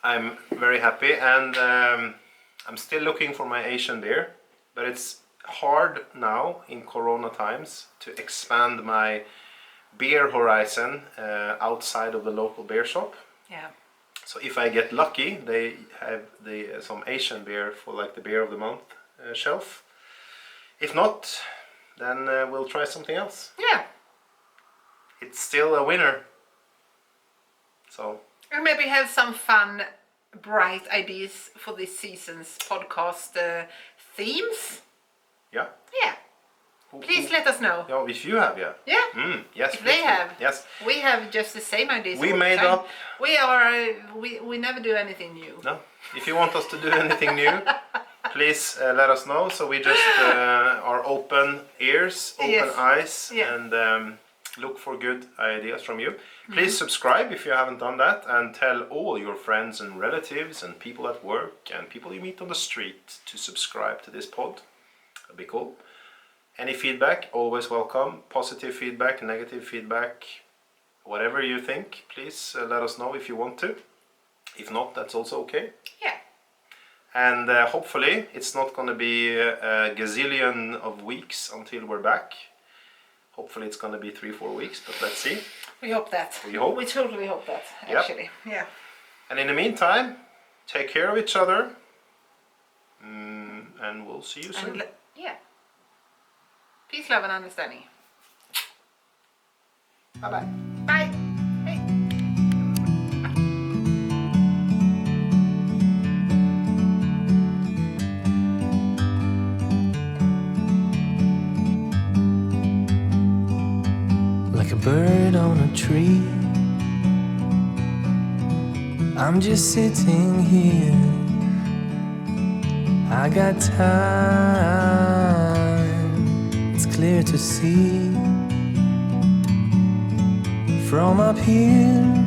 I'm very happy, and I'm still looking for my Asian beer, but it's hard now in Corona times to expand my beer horizon outside of the local beer shop. Yeah. So if I get lucky, they have some Asian beer for like the beer of the month shelf. If not, then we'll try something else. Yeah. It's still a winner. So And maybe have some fun, bright ideas for this season's podcast themes. yeah. Yeah. Please let us know. Yeah, if you have, yeah. Yeah. Yes. If they please do. have. Yes. We have just the same ideas. We all the made time. up. We never do anything new. No. If you want us to do anything new, please let us know. So we just are open ears, open Yes. eyes, Yeah. and look for good ideas from you. Please subscribe if you haven't done that, and tell all your friends and relatives and people at work and people you meet on the street to subscribe to this pod. That'd be cool. Any feedback, always welcome. Positive feedback, negative feedback, whatever you think, please let us know if you want to. If not, that's also okay. Yeah. And hopefully it's not going to be a gazillion of weeks until we're back. Hopefully it's going to be 3-4 weeks, but let's see. We hope that. We hope. We totally hope that, Yep. actually. Yeah. And in the meantime, take care of each other. And we'll see you soon. Yeah. Peace, love, and understanding. Bye-bye. Bye. Hey. Like a bird on a tree, I'm just sitting here. I got time, it's clear to see. From up here